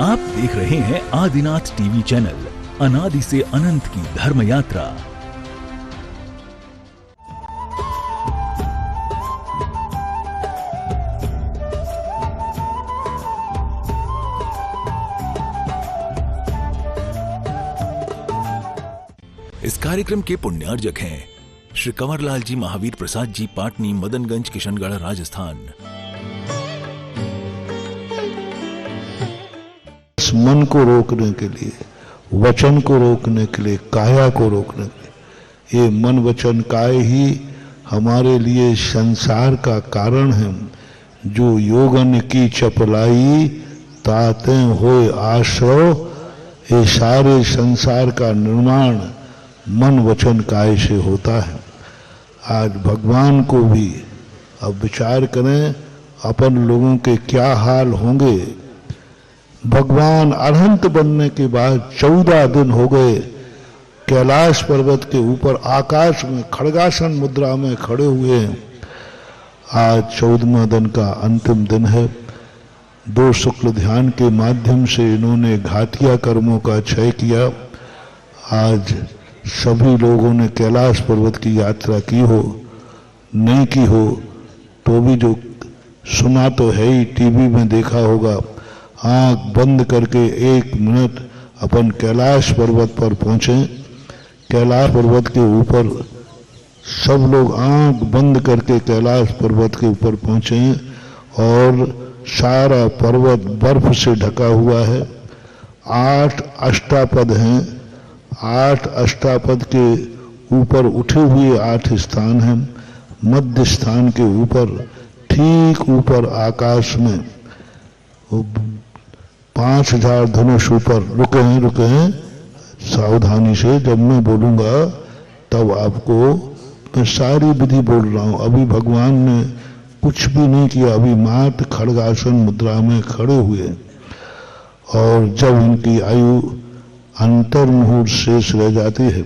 आप देख रहे हैं आदिनाथ टीवी चैनल, अनादि से अनंत की धर्म यात्रा। इस कार्यक्रम के पुण्यार्जक हैं श्री कंवरलाल जी महावीर प्रसाद जी, पाटनी, मदनगंज, किशनगढ़, राजस्थान। मन को रोकने के लिए, वचन को रोकने के लिए, काया को रोकने के लिए, ये मन वचन काय ही हमारे लिए संसार का कारण है। जो योगन की चपलाई ताते होए आश्रव, ये सारे संसार का निर्माण मन वचन काय से होता है। आज भगवान को भी अब विचार करें अपन लोगों के क्या हाल होंगे। भगवान अनंत बनने के बाद 14 दिन हो गए, कैलाश पर्वत के ऊपर आकाश में खड़गासन मुद्रा में खड़े हुए हैं। आज 14वां दिन का अंतिम दिन है। 2 शुक्ल ध्यान के माध्यम से इन्होंने घातिया कर्मों का क्षय किया। आज सभी लोगों ने कैलाश पर्वत की यात्रा की हो, नहीं की हो तो भी जो सुना तो है ही, टीवी में देखा होगा। आंख बंद करके 1 मिनट अपन कैलाश पर्वत पर पहुंचे। कैलाश पर्वत के ऊपर सब लोग आंख बंद करके कैलाश पर्वत के ऊपर पहुंचे और सारा पर्वत बर्फ से ढका हुआ है। 8 अष्टापद हैं। 8 अष्टापद के ऊपर उठे हुए 8 स्थान हैं। मध्य स्थान के ऊपर, ठीक ऊपर आकाश में 5000 धनुष ऊपर रुके हैं। सावधानी से जब मैं बोलूंगा तब आपको, मैं सारी विधि बोल रहा हूं। अभी भगवान ने कुछ भी नहीं किया, अभी मात्र खड़गासन मुद्रा में खड़े हुए। और जब इनकी आयु अंतर मुहूर्त शेष रह जाती है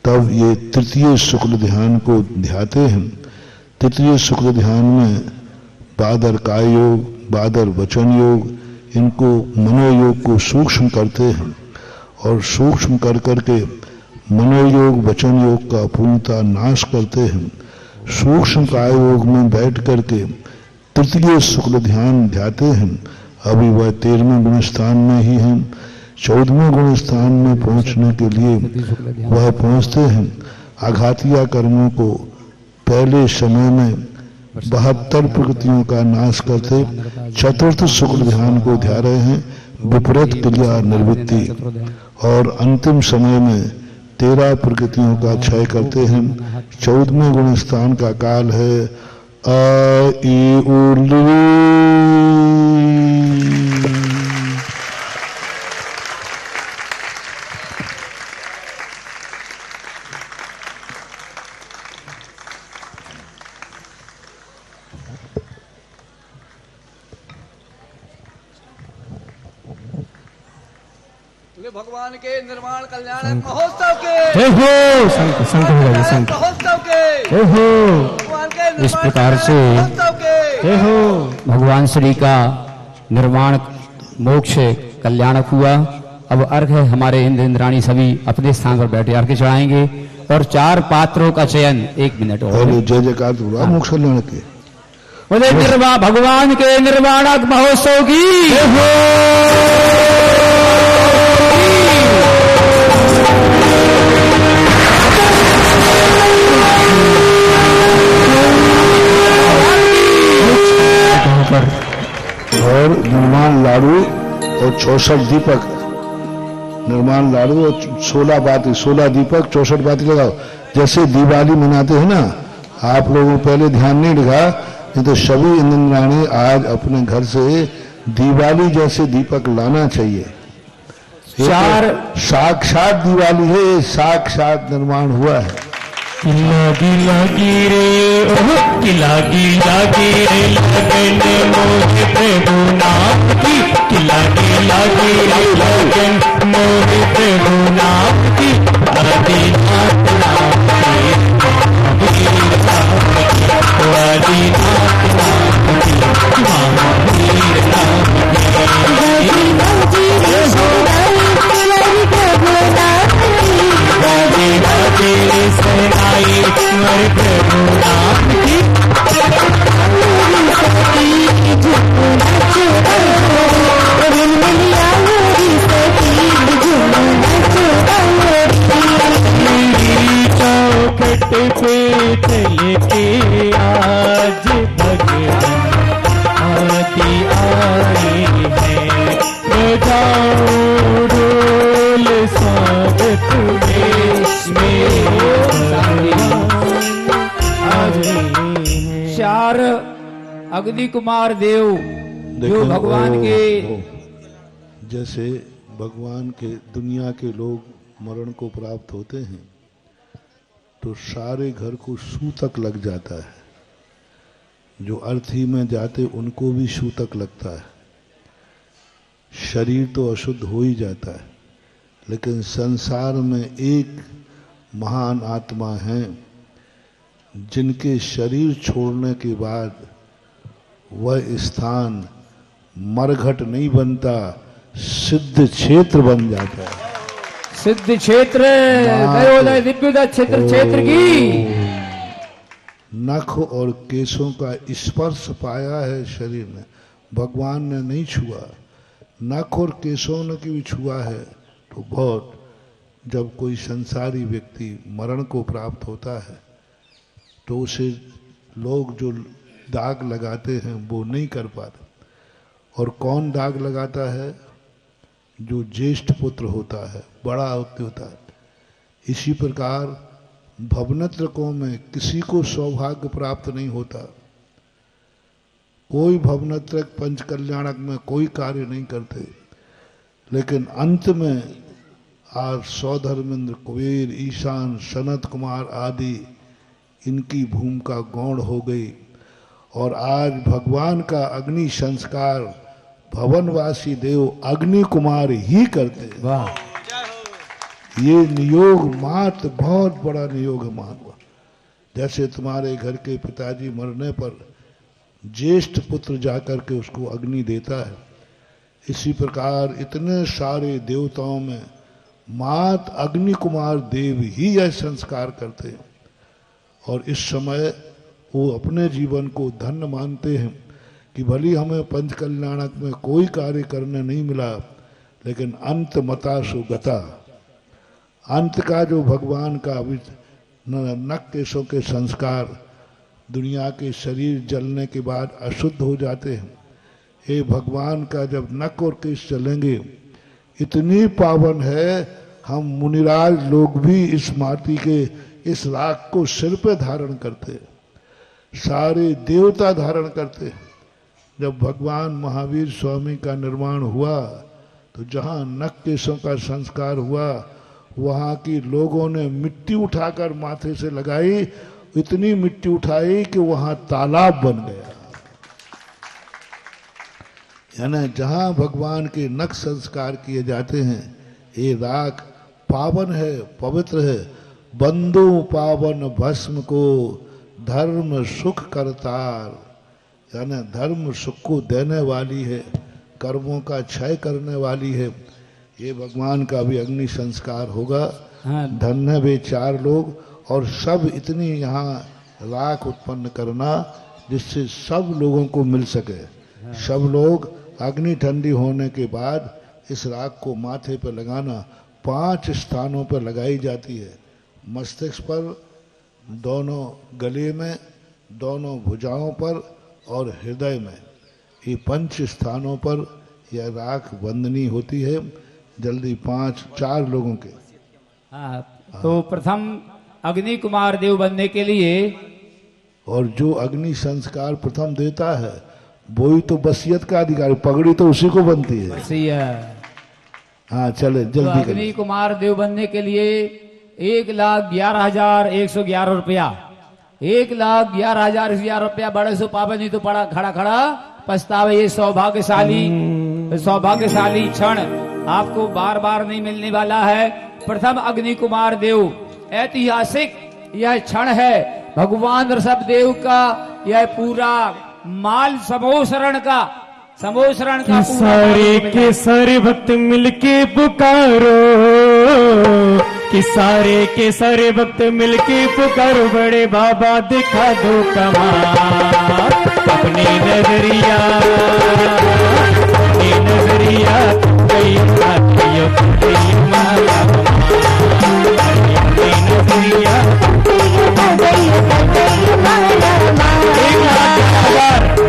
तब ये तृतीय शुक्ल ध्यान को ध्याते हैं। तृतीय शुक्ल ध्यान में बादर काय योग, बादर वचन योग, इनको मनोयोग को सूक्ष्म करते हैं और सूक्ष्म कर करके मनोयोग वचन योग का पूर्णतः नाश करते हैं। सूक्ष्म काय योग में बैठ करके तृतीय शुक्ल ध्यान ध्याते हैं। अभी वह 13वें गुण स्थान में ही हैं। 14वें गुण स्थान में पहुंचने के लिए वह पहुंचते हैं। आघातिया कर्मों को पहले समय में 72 प्रकृतियों का नाश करते चतुर्थ शुक्ल ध्यान को ध्या रहे हैं, विपरीत क्रिया निर्वृत्ति। और अंतिम समय में 13 प्रकृतियों का क्षय करते हैं। 14वें गुण स्थान का काल है अ ई उ ली। भगवान के निर्माण कल्याण महोत्सव के महोत्सव के भगवान के इस प्रकार से भगवान श्री का निर्माण मोक्ष कल्याणक हुआ। अब अर्घ है, हमारे इंद्र इंद्राणी सभी अपने स्थान पर बैठे अर्घ चढ़ाएंगे और 4 पात्रों का चयन 1 मिनट और जय जयकार हुआ मोक्ष कल्याण के भगवान के निर्माणक महोत्सव की। और निर्माण लाडू और 64 दीपक, निर्माण लाडू और 16 बाती, 16 दीपक, 64 बाती लगाओ। जैसे दिवाली मनाते हैं ना, आप लोगों पहले ध्यान नहीं लगा, नहीं तो सभी इंद्राणी आज अपने घर से दिवाली जैसे दीपक लाना चाहिए। 4 साक्षात दिवाली है, साक्षात निर्माण हुआ है। लागी रे लागी रे लगन मोह प्रभु नाम की, लागी रे लगन मोह प्रभु नाम की। आदिनाथ नाम की आदिनाथ नाम की महावीर नाम की। अग्नि कुमार देव जो देखो, भगवान के जैसे भगवान के दुनिया के लोग मरण को प्राप्त होते हैं तो सारे घर को सूतक लग जाता है। जो अर्थी में जाते उनको भी सूतक लगता है। शरीर तो अशुद्ध हो ही जाता है, लेकिन संसार में एक महान आत्मा है जिनके शरीर छोड़ने के बाद वह स्थान मरघट नहीं बनता, सिद्ध क्षेत्र बन जाता है। सिद्ध क्षेत्र दयोदय दिव्योदय क्षेत्र की नख और केशों का स्पर्श पाया है शरीर में, भगवान ने नहीं छुआ। नख और केशों ने भी छुआ है तो बहुत। जब कोई संसारी व्यक्ति मरण को प्राप्त होता है तो उसे लोग जो दाग लगाते हैं वो नहीं कर पाते। और कौन दाग लगाता है? जो ज्येष्ठ पुत्र होता है, बड़ा होता है। इसी प्रकार भवनत्रकों में किसी को सौभाग्य प्राप्त नहीं होता। कोई भवनत्रक पंच कल्याणक में कोई कार्य नहीं करते, लेकिन अंत में आज सौधर्मेंद्र, कुबेर, ईशान, सनत कुमार आदि इनकी भूमिका गौण हो गई। और आज भगवान का अग्नि संस्कार भवनवासी देव अग्नि कुमार ही करते हैं। वाह, ये नियोग मात्र बहुत बड़ा नियोग है महात्मा। जैसे तुम्हारे घर के पिताजी मरने पर ज्येष्ठ पुत्र जाकर के उसको अग्नि देता है, इसी प्रकार इतने सारे देवताओं में मात्र अग्नि कुमार देव ही यह संस्कार करते हैं। और इस समय वो अपने जीवन को धन्य मानते हैं कि भली हमें पंच कल्याणक में कोई कार्य करने नहीं मिला, लेकिन अंत मता सुगता, अंत का जो भगवान का नख केशों के संस्कार दुनिया के शरीर जलने के बाद अशुद्ध हो जाते हैं। हे भगवान का जब नख और केश चलेंगे इतनी पावन है, हम मुनिराज लोग भी इस माटी के इस राख को सिर पे धारण करते, सारे देवता धारण करते। जब भगवान महावीर स्वामी का निर्माण हुआ तो जहाँ नख केशों का संस्कार हुआ वहाँ की लोगों ने मिट्टी उठाकर माथे से लगाई, इतनी मिट्टी उठाई कि वहाँ तालाब बन गया। यानी जहाँ भगवान के नख संस्कार किए जाते हैं ये राख पावन है, पवित्र है। बंधु पावन भस्म को धर्म सुख करतार, यानी धर्म सुख को देने वाली है, कर्मों का क्षय करने वाली है। ये भगवान का भी अग्नि संस्कार होगा। हाँ। धन्य वे चार लोग और सब इतनी यहाँ राख उत्पन्न करना जिससे सब लोगों को मिल सके। हाँ। सब लोग अग्नि ठंडी होने के बाद इस राख को माथे पर लगाना 5 स्थानों पर लगाई जाती है। मस्तिष्क पर, दोनों गले में, दोनों भुजाओं पर और हृदय में, ये 5 स्थानों पर यह राख बंदनी होती है। जल्दी 4 लोगों के। हाँ, तो प्रथम अग्नि कुमार देव बनने के लिए, और जो अग्नि संस्कार प्रथम देता है वही तो बसियत का अधिकारी, पगड़ी तो उसी को बनती है। सही है। हाँ चले तो जल्दी अग्नि कुमार देव बनने के लिए 1,11,111 रुपया, 1,11,111 रुपया बड़े सो पावे, नहीं तो पड़ा खड़ा खड़ा पछतावे। ये सौभाग्यशाली क्षण आपको बार बार नहीं मिलने वाला है। प्रथम अग्नि कुमार देव, ऐतिहासिक यह क्षण है भगवान ऋषभ देव का, यह पूरा माल समोसरण का सारे के सारे भक्त मिलके पुकारो, कि सारे के सारे भक्त मिलके पुकारो, बड़े बाबा दिखा दो कमाल अपनी नजरिया, कई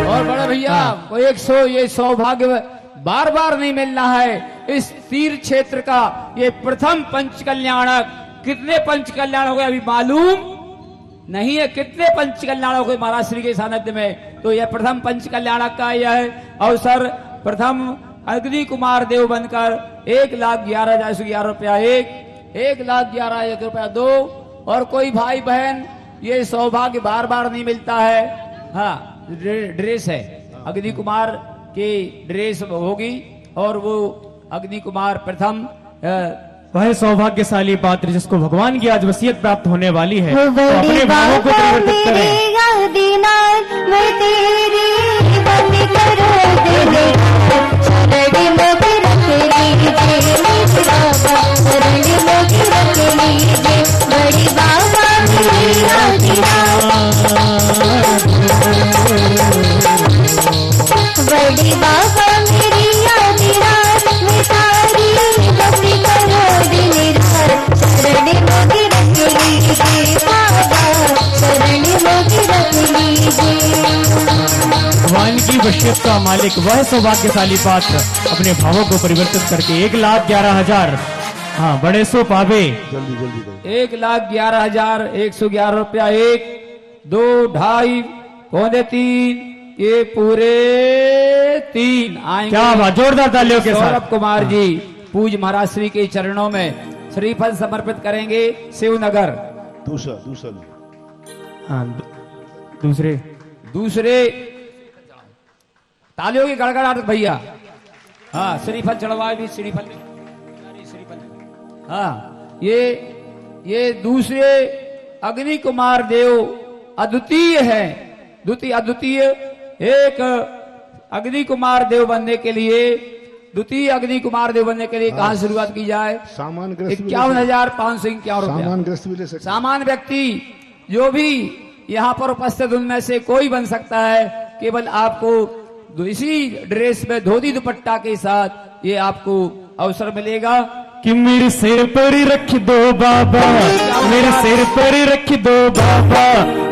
और बड़े भैया को 100 ये सौभाग्य बार बार नहीं मिलना है। इस तीर्थ क्षेत्र का ये प्रथम पंच कल्याणक, कितने पंच कल्याण हो गए अभी मालूम नहीं है। कितने पंच कल्याणों के महाराज श्री के सानिध्य में, तो यह प्रथम पंच कल्याणक का यह अवसर। प्रथम अग्नि कुमार देव बनकर 1,11,11 रुपया 1,11,11 रुपया 2। और कोई भाई बहन, ये सौभाग्य बार बार नहीं मिलता है। हाँ, ड्रेस है अग्नि कुमार की ड्रेस होगी, और वो अग्नि कुमार प्रथम वह सौभाग्यशाली पात्र जिसको भगवान की आज वसीयत प्राप्त होने वाली है, तो अपने भावों को परिवर्तित करें। बड़ी बाबा मेरी आदिनाथ में सारी भक्ति करो दिन रात। शरण मोगी रख लीजिए बाबा, शरण मोगी रख लीजिए। भगवान की वसीयत का मालिक वह सौभाग्यशाली पात्र अपने भावों को परिवर्तित करके 1,11,000 हाँ बड़े सो पावे। जल्दी जल्दी करो। 1,11,111 रुपया 1, 2, 2.5, पौने 3, ये पूरे 3 आएंगे। क्या बात, जोरदार तालियों के साथ। सौरभ कुमार जी पूज महाराज श्री के चरणों में श्रीफल समर्पित करेंगे। शिवनगर दूसरा हाँ दूसरे तालियों की गड़गड़ाहट भैया। हाँ, श्रीफल चढ़वाए भी, श्रीफल हाँ, ये दूसरे अग्नि कुमार देव अद्वितीय है। अद्वितीय एक अग्नि कुमार देव बनने के लिए, द्वितीय अग्नि कुमार देव बनने के लिए कहाँ शुरुआत की जाए? सामान 51,551 रुपया। सामान ग्रस्त भी ले सकते। सामान्य व्यक्ति जो भी यहाँ पर उपस्थित उनमें से कोई बन सकता है। केवल आपको इसी ड्रेस में धोती दुपट्टा के साथ ये आपको अवसर मिलेगा कि मेरे सिर पर रख दो बाबा, मेरे सिर पर रख दो बाबा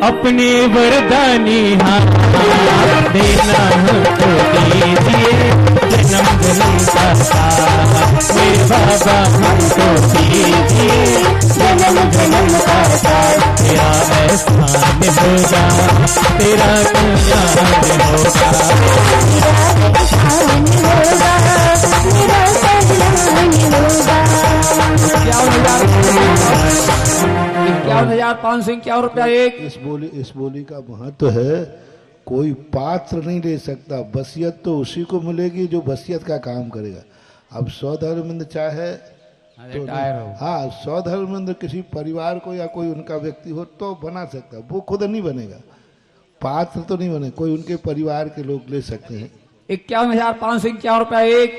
अपने वरदानी हाथ, देना हमको दीजिए जन्म जन्म का साथ। मेरे बाबा हमको दीजिए जन्म जन्म का साथ। तेरा एहसान होगा, तेरा कल्याण होगा, मेरा एहसान होगा, मेरा कल्याण होगा। 51,551 रुपया 1। इस बोली का महत्व है, कोई पात्र नहीं ले सकता। वसीयत तो उसी को मिलेगी जो वसीयत का काम करेगा। अब स्वधर्मेंद्र चाहे तो हाँ, स्वधर्मेंद्र किसी परिवार को या कोई उनका व्यक्ति हो तो बना सकता, वो खुद नहीं बनेगा। पात्र तो नहीं बने, कोई उनके परिवार के लोग ले सकते हैं। 51,551 रुपया 1,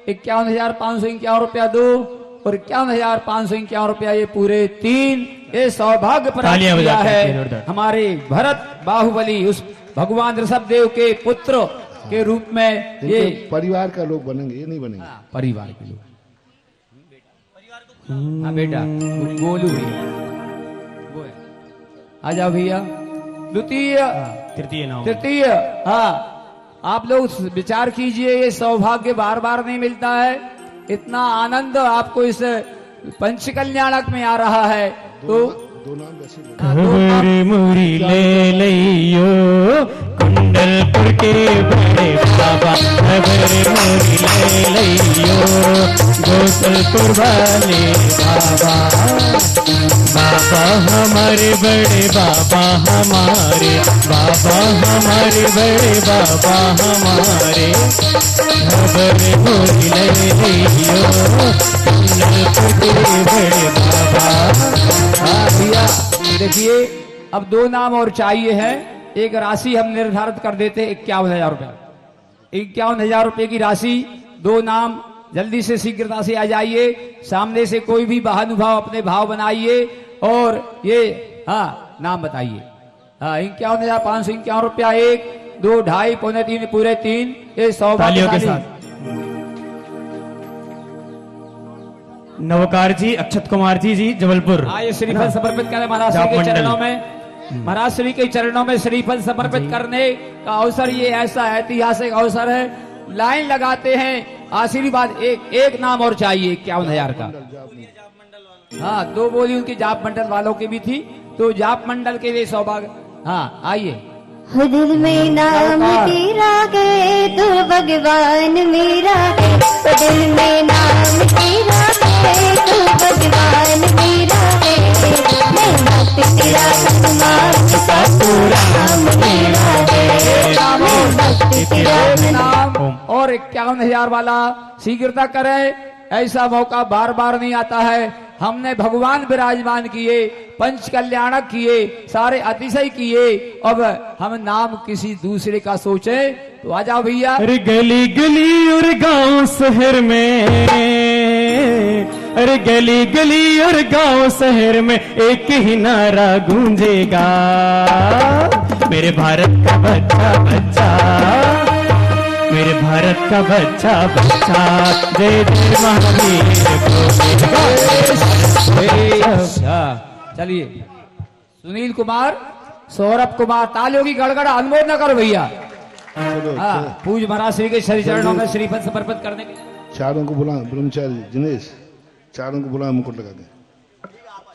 51,551 रुपया 2 और 51,551 रुपया ये पूरे 3। ये सौभाग्य प्राप्त किया है हमारे भरत बाहुबली, उस भगवान ऋषभ देव के पुत्र के रूप में। ये परिवार का लोग बनेंगे, ये नहीं बनेंगे। परिवार के लोग। हाँ बेटा, गोलू भैया वो है, आ जाओ भैया। तृतीय हाँ, आप लोग विचार कीजिए, ये सौभाग्य बार बार नहीं मिलता है। इतना आनंद आपको इस पंच कल्याणक में आ रहा है। तो खबर मुरी ले लियो कुंडलपुर के बड़े बाबा, खबर मुरी ले लियो गोसलपुर वाले बाबा। बाबा हमारे बड़े बाबा, हमारे बाबा, हमारे बड़े बाबा हमारे। खबर मुरी ले लियो कुंडलपुर के बड़े बाबा। हाँ भैया देखिए, अब 2 नाम और चाहिए है। एक राशि हम निर्धारित कर देते 51,000 रुपया। 51,000 रुपये की राशि, 2 नाम जल्दी से शीघ्रता से आ जाइए। सामने से कोई भी महानुभाव अपने भाव बनाइए और ये हाँ नाम बताइए। हाँ, 51,551 रुपया 1, 2, 2.5, पौने 3, पूरे 3। ये सौभाग्य के साथ नवकार जी, अक्षत कुमार जी जबलपुर। आइए श्रीफल समर्पित करें महाराज श्री के चरणों में। महाराज श्री के चरणों में श्रीफल समर्पित करने का अवसर ये ऐसा ऐतिहासिक अवसर है। लाइन लगाते हैं, आशीर्वाद। एक नाम और चाहिए 51,000 का। हाँ, 2 बोली उनकी जाप मंडल वालों की भी थी। तो जाप मंडल के लिए सौभाग्य। हाँ आइए। हो दिल में नाम तेरा है तू भगवान मेरा है, हो दिल में नाम तेरा है तू भगवान मेरा है, मैं भक्त तेरा हनुमान तू राम मेरा है, मैं भक्त तेरा नाम और 51,000 वाला शीघ्रता करें, ऐसा मौका बार बार नहीं आता है। हमने भगवान विराजमान किए, पंच कल्याणक किए, सारे अतिशय किए, अब हम नाम किसी दूसरे का सोचे तो आ जाओ भैया। अरे गली गली और गांव शहर में, अरे गली गली और गांव शहर में एक ही नारा गूंजेगा, मेरे भारत का बच्चा बच्चा, मेरे भारत का बच्चा बच्चा, जय जय महावीर अच्छा, चलिए सुनील कुमार, सौरभ कुमार, तालियों की गड़गड़ अनुमोदन न करो भैया। हाँ, पूज महाराज श्री के श्री चरणों में श्रीफल समर्पित करने के चारों को बुला, ब्रह्मचारी दिनेश, चारों को बुला मुकुट लगा के,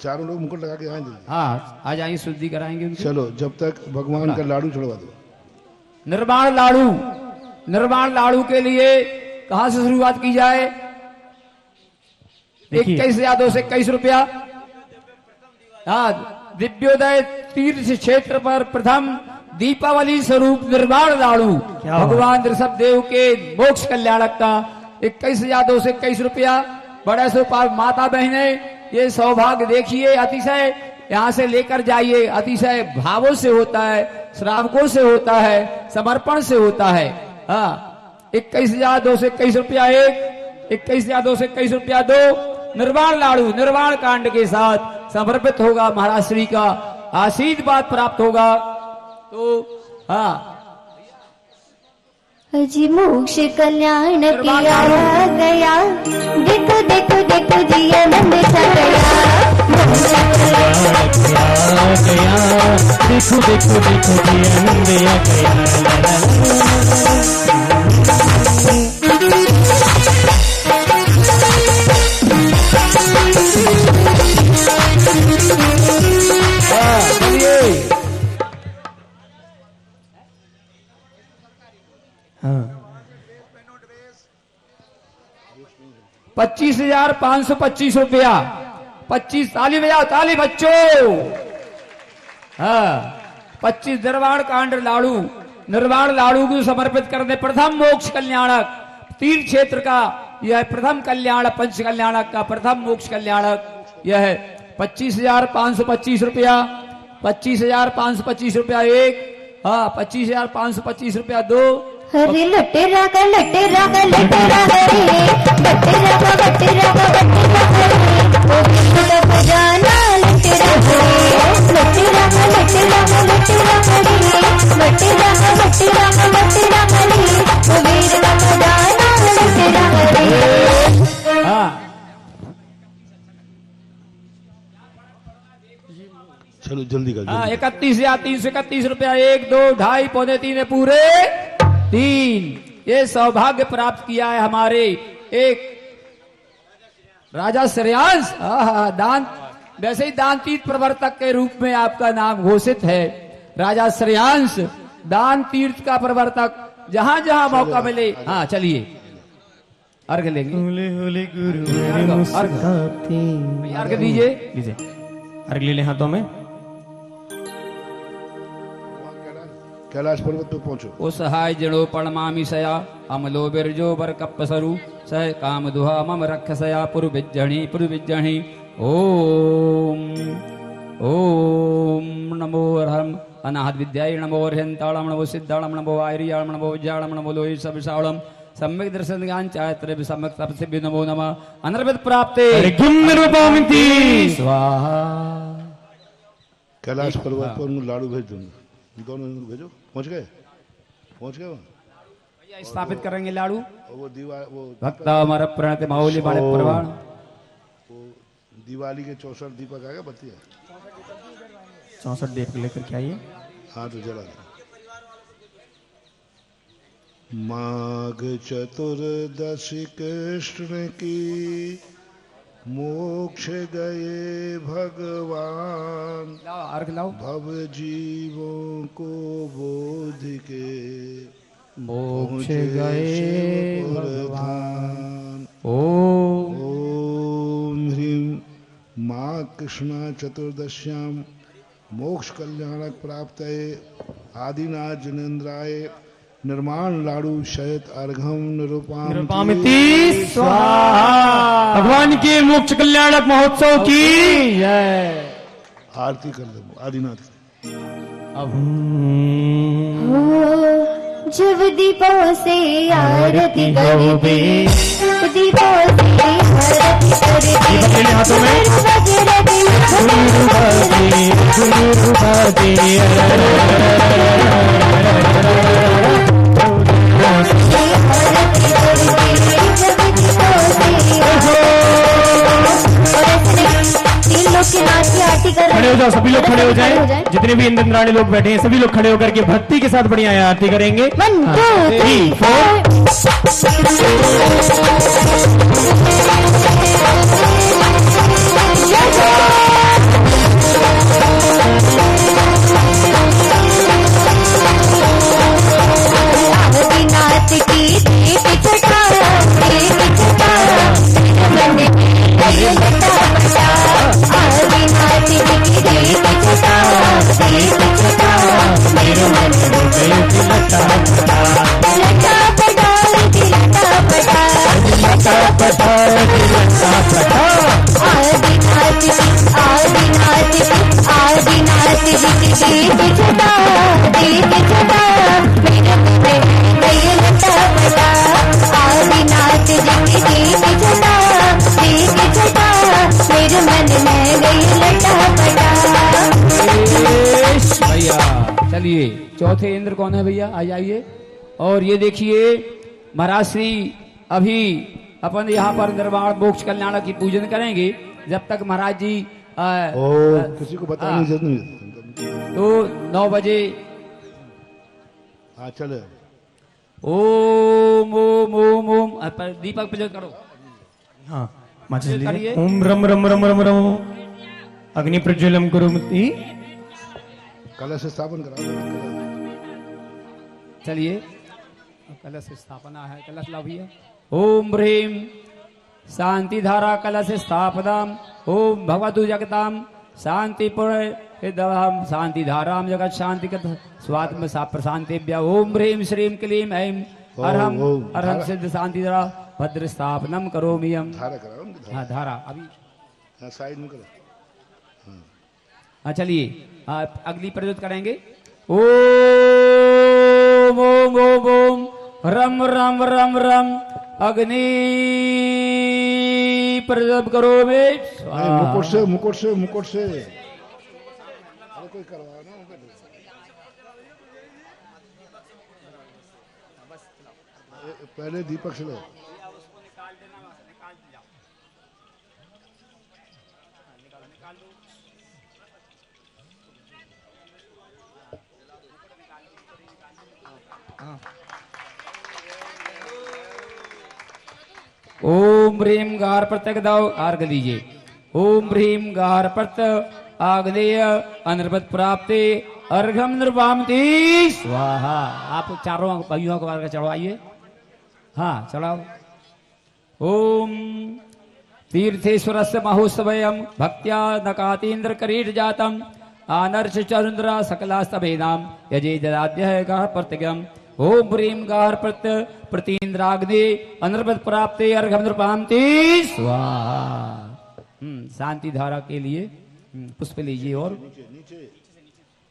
चारों लोग मुकुट लगा के आए जल्दी। हाँ आ जाएंगे, शुद्धि कराएंगे उनकी। चलो जब तक भगवान का लाडू छुड़वा दो। निर्वाण लाडू, निर्वाण लाडू के लिए कहां से शुरुआत की जाए? 21,000 से 21 रुपया। हाँ, दिव्योदय तीर्थ क्षेत्र पर प्रथम दीपावली स्वरूप निर्वाण लाडू भगवान ऋषभ देव के मोक्ष कल्याणक का 21,000 से 21 रुपया। बड़े सुपाल माता बहने, ये सौभाग्य देखिए, अतिशय यहाँ से लेकर जाइए, अतिशय भावों से होता है, श्रावकों से होता है, समर्पण से होता है। हाँ, 21,000 से 21 रुपया एक, 21,000 से 21 रुपया दो। निर्वाण लाडू निर्वाण कांड के साथ समर्पित होगा, महाराज श्री का आशीर्वाद प्राप्त होगा। तो हाँ, अजी मोक्ष कल्याण किया गया, देखो देखो देखो जी आनंद छा गया, गया, देखो देखो देखो जी आनंद आ गया। हाँ, 25,525 रुपया। 25 ताली बजाओ, ताली बच्चों। हाँ, 25 निर्वाण कांड लाडू, निर्वाण लाडू को समर्पित करने प्रथम मोक्ष कल्याणक तीर्थ क्षेत्र का यह प्रथम कल्याण, पंच कल्याणक का प्रथम मोक्ष कल्याणक यह है। 25,525 रुपया, 25,525 रुपया एक। हाँ, 25,525 रुपया दो। हरे लटे रागा लटे रागा लटे रागा रे, बटे रागा बटे रागा बटे रागा रे, ओ विष्णु का खजाना लटे रागा रे, लटे रागा लटे रागा लटे रागा रे, बटे रागा बटे रागा बटे रागा रे, ओ वीर का खजाना लटे रागा रे। हाँ, चलो जल्दी कर। हाँ, 31,331 रुपया एक, दो, ढाई, पौने तीन, पूरे 3। ये सौभाग्य प्राप्त किया है हमारे एक राजा श्रेयांश। दान, वैसे ही दान तीर्थ प्रवर्तक के रूप में आपका नाम घोषित है, राजा श्रेयांश दान तीर्थ का प्रवर्तक। जहां जहां मौका मिले, हाँ चलिए अर्घ लेंगे। होले होले गुरु अर्घ दीजिए, अर्घ ले ले हाथों में। कैलाश पर्वत पे पहुंचो। ओ सहाय जड़ो पणमामि सया, अमलो बिरजो बर कप्पसरु, सह काम दुहा मम रक्षसया पुरविज्जणि। ओम ओम नमो हरम अनाहत विद्याय नमो अर्हंताणम नमो सिद्धाणम नमो आयर्याणम नमो विज्ञाणम नमो लोहि सविशालम सम्यक दर्शन ज्ञान चायत्र सम्यक तपसे नमो नमः अनर्वित प्राप्ते रूपामिति स्वाहा। कैलाश पर्वत पर उन लाडू भेज दूंगा, दोनों भेजो। पहुंच गए वहां? स्थापित करेंगे लाडू। और वो दीवार, वो भक्ता हमारा प्रणत माहौली बाड़े प्रवाण। वो दिवाली के 64 दीपक आ गया, बत्ती है 64 दीपक लेकर के आइए। हाँ तो जला दो। माघ चतुर्दशी कृष्ण की मोक्ष गए भगवान लाओ अर्घ लाओ। भव जीवों को बोध के मोक्ष पहुँचे गए शिव भगवान। प्रधान। ओम ओम ह्रीं माँ कृष्णा चतुर्दश्याम मोक्ष कल्याणक प्राप्त आदिनाथ जनेन्द्राय निर्माण लाडू शयत अर्घम निरुपामिति स्वाहा। भगवान के मोक्ष कल्याणक महोत्सव की जय। आरती कर दो आदिनाथ की। अब जब दीपों से आरती करते दीपों से आरती करते दीपक ले ले हाथों में। खड़े हो जाओ, सभी लोग खड़े हो जाएं। जितने भी इंद्राणी लोग बैठे हैं सभी लोग खड़े होकर के भक्ति के साथ बढ़िया आरती करेंगे। 1 2 3 आदिनाथ की एक छटा आदिनाथ की एक छटा मेरे मन में लटा पटा आदिनाथ जी की एक छटा मेरे मन में लटा पटा आदिनाथ जी की एक छटा मेरे मन में गई लटा पटा। भैया चलिए चौथे इंद्र कौन है भैया आ जाइए। और ये देखिए महाराज श्री अभी अपन यहाँ पर निर्वाण मोक्ष कल्याण की पूजन करेंगे। जब तक महाराज जी किसी को बताने की जरूरत नहीं। तो 9 बजे हाँ चले। ओम ओम ओम ओम दीपक प्रज्वल करो। हाँ माचिस करिए। लीजिए। ओम रम रम रम रम रम अग्नि प्रज्वलम कुरुमति। कलश स्थापन करा। चलिए कलश स्थापना है। कलश लाओ भैया। ओम ह्रीम शांति धारा कलश स्थापनाम ओम भगवतु जगताम शांतिपुरम शांति धाराम जगत शांति स्वात्म प्रशांतिभ्य ओम ह्रीम श्रीम क्लीम ऐम अरहम अरहम सिद्ध शांति धारा भद्र स्थापनम करोमियम। धारा करा। हाँ धारा अभी हाँ साइड में करो। हाँ चलिए अगली प्रज्वलित करेंगे। ओम ओम ओम ओम रम रम रम रम अग्नि प्रज्वलित करो मुकुट से अरे कोई करवा ना। पहले दीपक से लो। ओम ह्रीम गार प्रत्यक दाओ अर्घ लीजिए। ओम ह्रीम गार प्रत आग्नेय अनिर्वत प्राप्ति अर्घम निर्वामति स्वाहा। आप चारों भाइयों को अर्घ चढ़वाइए। हाँ चढ़ाओ। ओम तीर्थेश्वरस्य महोत्सवयं भक्त्या नकातीन्द्र करीट जातम आनर्ष चंद्र सकलास्तभेदाम यजे ददाद्य गाह प्रतिगम ओम ह्रीं गार प्रतीन्द्राग्नि अनिर्वत प्राप्ते अर्घम नृपान्ति स्वाहा। शांति धारा के लिए पुष्प लीजिए। और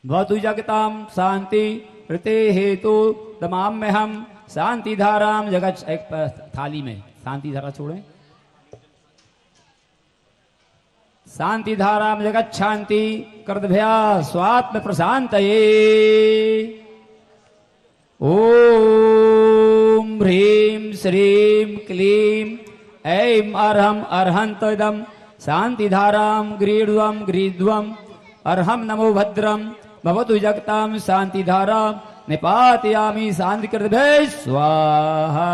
भवतु जगताम शांति ऋते हेतु तमाम में हम शांति धाराम जगत एक थाली में शांति धारा छोड़ें। शांति धाराम जगत शांति कर्दभ्या स्वात्म प्रशांत ओम ह्रीं श्रीं क्लीं ऐं अर्हं अर्हन्तदं शांति धाराम ग्रीड्वं ग्रीड्वं अर्हं नमो भद्रं भवतु जगताम शांति धारा निपातयामि शांति कृतभ्य स्वाहा।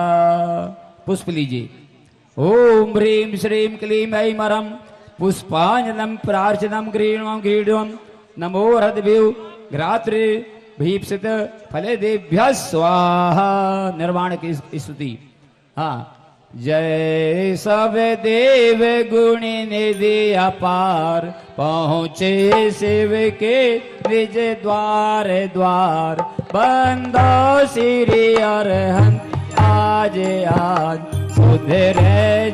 पुष्प लीजिए। ओम ह्रीं श्रीं क्लीं ऐं मरं पुष्पांजलि प्रार्चनम गृह्णं गृह्णं नमो हृद्भ्यो घ्रातृ भीप्सित फले देभ्यः स्वाहा। निर्वाण की स्तुति। हाँ, जय सब देव गुणी निधि अपार, पहुँचे शिव के निज द्वार द्वार, बंदो श्री अरहंत आज आज, सुधर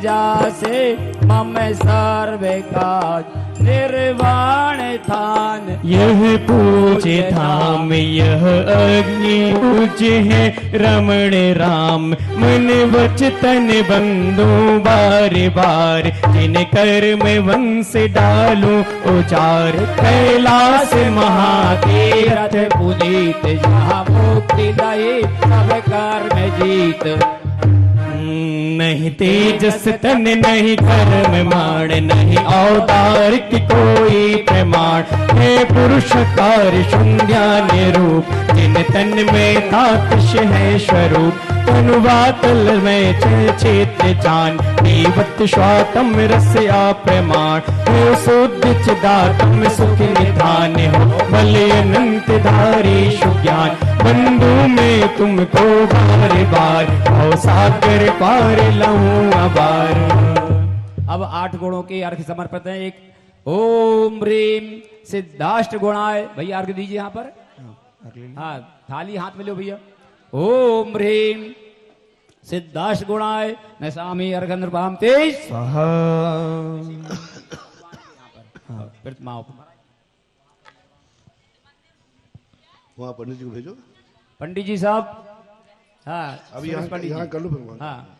जासे मम सर्व काज, निर्वाण थान यह पूज्य धाम यह अग्नि पूज्य है, रमण राम मन वचन बंधु बार बार, जिन कर्म वंश डालू उचार, कैलाश महातीर्थ पुनीत जहाँ मुक्ति दये सब कर्म जीत। नहीं तेजस तन नहीं कर्म मान, नहीं औदार की कोई प्रमाण, हे पुरुष कार्य शून्य निरूप, जिन तन में ताकश है स्वरूप, तनुवातल में चेत जान, देवत स्वातम रस्या प्रमाण, हो शुद्ध चिदात्म सुख निधान, हो बल अनंत धारी सुज्ञान, बंधु में तुमको बार बार, हो सागर पार लहूं अबार। अब 8 गुणों के अर्घ समर्पित है। एक ओम ह्रीं सिद्धाष्ट गुणाय, भैया अर्घ दीजिए यहाँ पर। हाँ, थाली हाथ में लो भैया। ओम ह्रीं सिद्धाष्ट गुणाय नसामि अर्घ नृपाम तेज स्वाहा। प्रतिमाओं वहाँ पंडित जी को भेजो। पंडित जी साहब। हाँ, अब सुरेश पंडित जी। यहाँ कर लो फिर वहाँ। हाँ,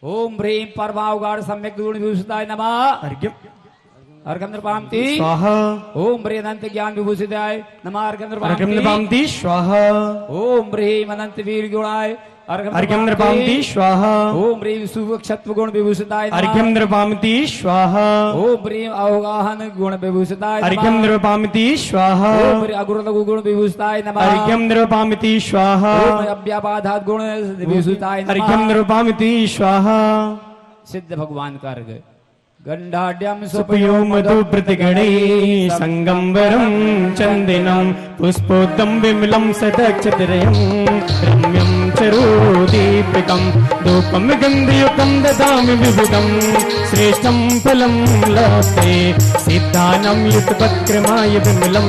ओम ह्रीं परमावगाढ़ सम्यक गुण विभूषिताय नमः अर्घ्यम अर्घ्यम नृपामति स्वाहा। ओम ह्रीं अनंत ज्ञान विभूषिताय नमः अर्घ्यम अर्घ्यम नृपामति नृपामति स्वाहा। ओम ह्रीं अनंत वीर गुणाय अर्घ्यम नृपामति स्वाहा। ओम ह्रीं सुक्षत्व गुण विभूषिताय अर्घ्यम नृपामति स्वाहा। ओम ह्रीं अवगाहन गुण विभूषिताय अर्घ्यम नृपामति स्वाहा। ओम ह्रीं अगुण लघु गुण विभूषिताय नमः अर्घ्यम नृपामति स्वाहा। ओम अव्यापाधात गुण विभूषिताय नमः अर्घ्यम नृपामति स्वाहा। सिद्ध भगवान का अर्घ। गंडाढ्यम सुपयो मधुव्रतगणैः संगम्बरं चन्दिनं पुष्पोदं विमलं सदक्षत्रयं रम्यं चरोदीपिकं धूपं गन्धयुक्तं ददामि विभुदं श्रेष्ठं फलं लभते सिद्धानं युतपत्क्रमाय विमलं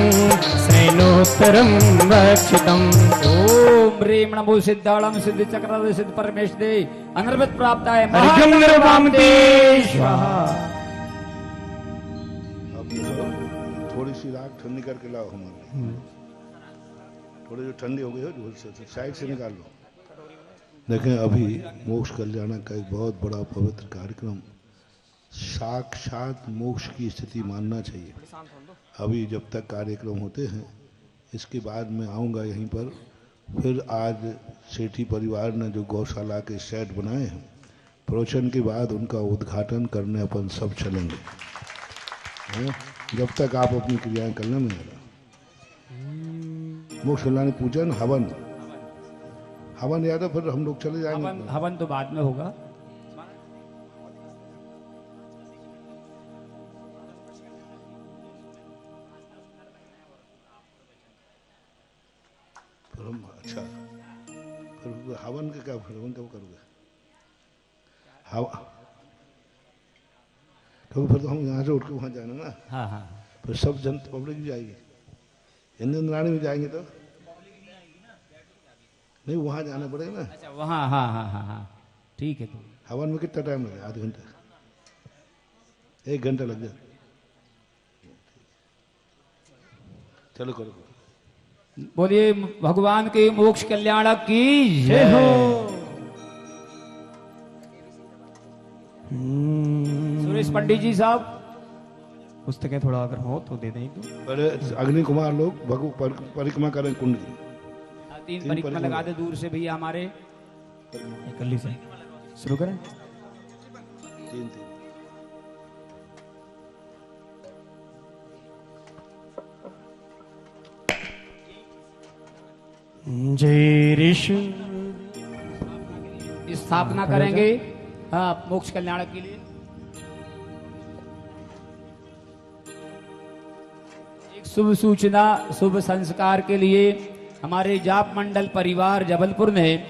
श्रेणोत्तरं रक्षितम्। ओम ह्रीं नमो सिद्धाणं सिद्ध चक्र सिद्ध परमेश्वरे अनर्वत प्राप्ताय अर्घ्यं नृपामति स्वाहा। अब थोड़ी सी राख ठंडी करके लाओ हमारे, थोड़ी जो ठंडी हो गई हो जो साइड से निकाल लो। देखें, अभी मोक्ष कल्याण का एक बहुत बड़ा पवित्र कार्यक्रम, साक्षात मोक्ष की स्थिति मानना चाहिए। अभी जब तक कार्यक्रम होते हैं, इसके बाद मैं आऊँगा यहीं पर। फिर आज सेठी परिवार ने जो गौशाला के सेट बनाए हैं, प्रवचन के बाद उनका उद्घाटन करने अपन सब चलेंगे। जब तक आप अपनी क्रियाएं करने में लगा। मोक्ष कल्याण पूजन हवन, हवन याद है, फिर हम लोग चले जाएंगे। हवन तो बाद में होगा। फिर हम अच्छा, फिर हवन का क्या, हवन कब करोगे? हवा कभी फिर तो हम यहाँ से उठ के वहाँ जाना ना। हाँ हाँ, फिर सब जन पब्लिक भी जाएगी, इंद्राणी में जाएंगे तो नहीं, वहाँ जाना पड़ेगा ना। अच्छा वहाँ, हाँ हाँ हाँ हाँ, ठीक है। तो हवन में कितना टाइम लगेगा? आधे घंटे, 1 घंटा लग जाए। चलो करो, करो। बोलिए भगवान के मोक्ष कल्याण की जय हो। सुरेश पंडित जी साहब, पुस्तकें थोड़ा अगर हो तो दे दें। पहले अग्नि कुमार लोग भगु परिक्रमा करें कुंड की। 3 परिक्रमा लगा दे दूर से भैया हमारे। कल्ली से शुरू करें। 3 जय ऋषि स्थापना करेंगे। हाँ, मोक्ष कल्याण के लिए एक शुभ सूचना, शुभ संस्कार के लिए हमारे जाप मंडल परिवार जबलपुर में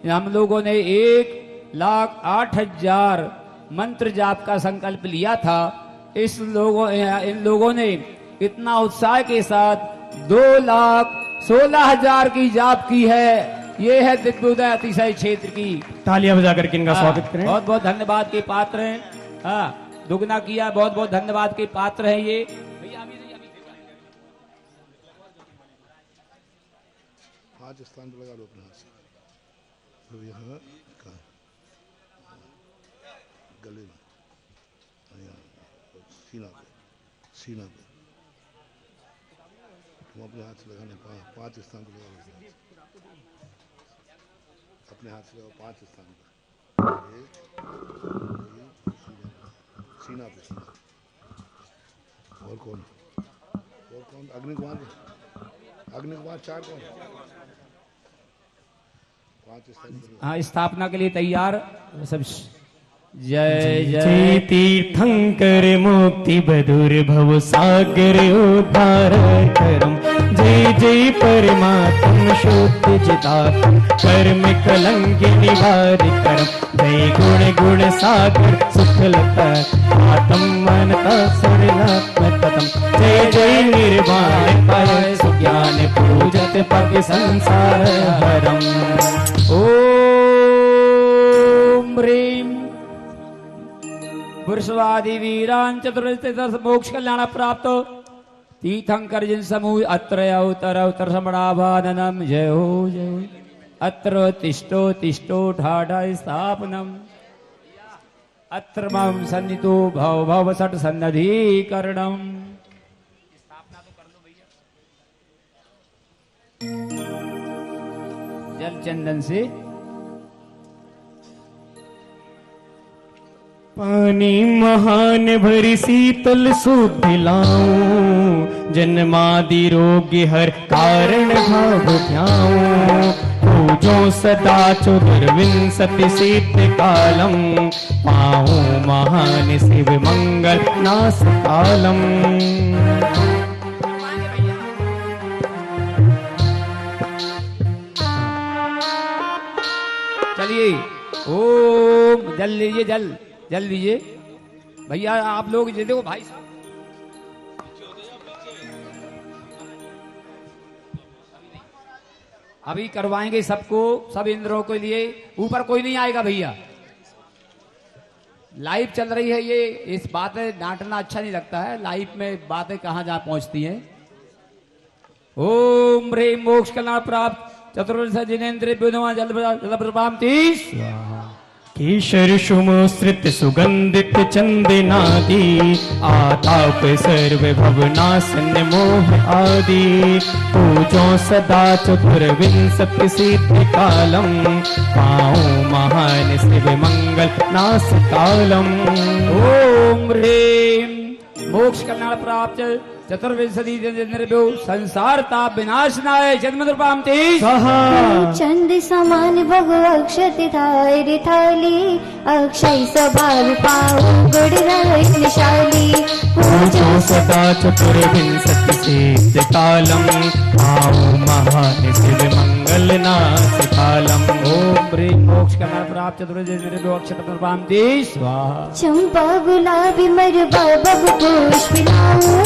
हम लोगों ने 1,08,000 मंत्र जाप का संकल्प लिया था। इन लोगों ने इतना उत्साह के साथ 2,16,000 की जाप की है। ये है दिग्विजय अतिशय क्षेत्र की। तालियां बजा करके इनका स्वागत करें। बहुत बहुत धन्यवाद के पात्र हैं। हाँ, दुगना किया, बहुत बहुत धन्यवाद के पात्र हैं ये। पांच स्थान पर लगा लो अपने हाथ से, तो यहाँ गले में, सीना पे, सीना पे तुम अपने हाथ से लगाने, पांच स्थान पर लगाओ अपने हाथ से, लगाओ 5 स्थान पर, सीना पे, सीना। और कौन अग्नि कुमार 4 कौन? 5 स्थान पर। हाँ, स्थापना के लिए तैयार सब। जय जय तीर्थंकर मुक्ति बधुर भव सागर उद्धार करम। जय जय परमात्म शुद्ध जितात् कर्म कलंक निवार करम। जय गुण गुण सागर सुखलता आत्म मनता सरलतम। जय जय निर्वाण पाय सुज्ञान पूजत पग संसार हरम। ओम ह्रीं पुरुषवादी वीरान चतुर्थ मोक्ष कल्याण प्राप्त तीर्थंकर जिन समूह अत्र अवतर समणाभाननम। जय हो जय हो। अत्र तिष्ठो तिष्ठो ठाढ़ स्थापनम। अत्र मम सन्नितो भव भव सट सन्नधीकरणम। जल चंदन से पानी महान भरी शीतल शुद्ध लाऊं। जन्मादि रोग हर कारण भाव ध्याऊं। पूजो सदा चतुर्विंशति सिद्ध कालम। पाऊं महान शिव मंगल नाश कालम। चलिए, ओम जल लीजिए, जल लीजिए भैया। आप लोग ये देखो भाई साहब, अभी करवाएंगे सबको, सब इंद्रों के लिए। ऊपर कोई नहीं आएगा भैया, लाइव चल रही है ये। इस बातें डांटना अच्छा नहीं लगता है, लाइव में बातें कहां जहां पहुंचती हैं। ओम ह्रीं मोक्ष कल्याण प्राप्त चतुर्दश जिनेन्द्र जल प्रभाम 30 केशर सुमोसृत सुगंधित चंदनादि। आताप सर्व भवनाशन मोह आदि। पूजो सदा चतुर्विंशति सिद्ध कालम। पाऊं महान शिव मंगल नाश कालम। ओम ह्रीं मोक्ष कल्याण प्राप्त चतुर्विंशति निर्भयो संसार ताप विनाशनाय जन्मद्रपाम 30 चंद समान बहु अक्षति थारी थाली। अक्षय स्वभाव पाऊ गुण रहे निशाली। पूजो सदा चतुर्विंशति सिद्ध कालम। पाऊं महान शिव मंगल नाश कालम। ओम ह्रीं मोक्ष कल्याण प्राप्त चतुर्विंशति निर्भयो अक्षतद्रपाम 30 चंपा गुलाबी मरबा बबु पुष्प लाऊं।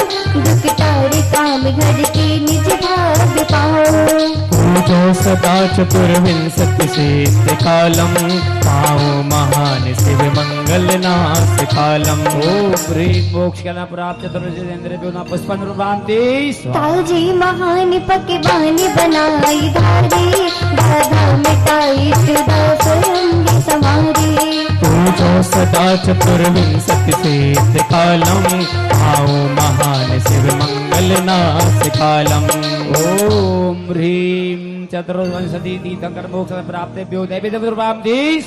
दुखतारी काम घर के निज भाग पाऊं। पूजो सदा चतुर्विंशति सिद्ध कालम। पाऊं महान शिव मंगल नाश कालम। ओम ह्रीं मोक्ष कल्याण प्राप्त चतुर्विंशति निर्भयो पुष्पद्रपाम 30 ताजी महान पके बानी बनाई धारी। दादा मिटाई सुधा स्वयं समारी। पूजो सदा चतुर्विंशति सिद्ध कालम। पाऊं महान शिव मंगल नाश कालम। ओम ह्रीं चतुर्विंशति तीर्थंकर मोक्ष प्राप्त देवी 30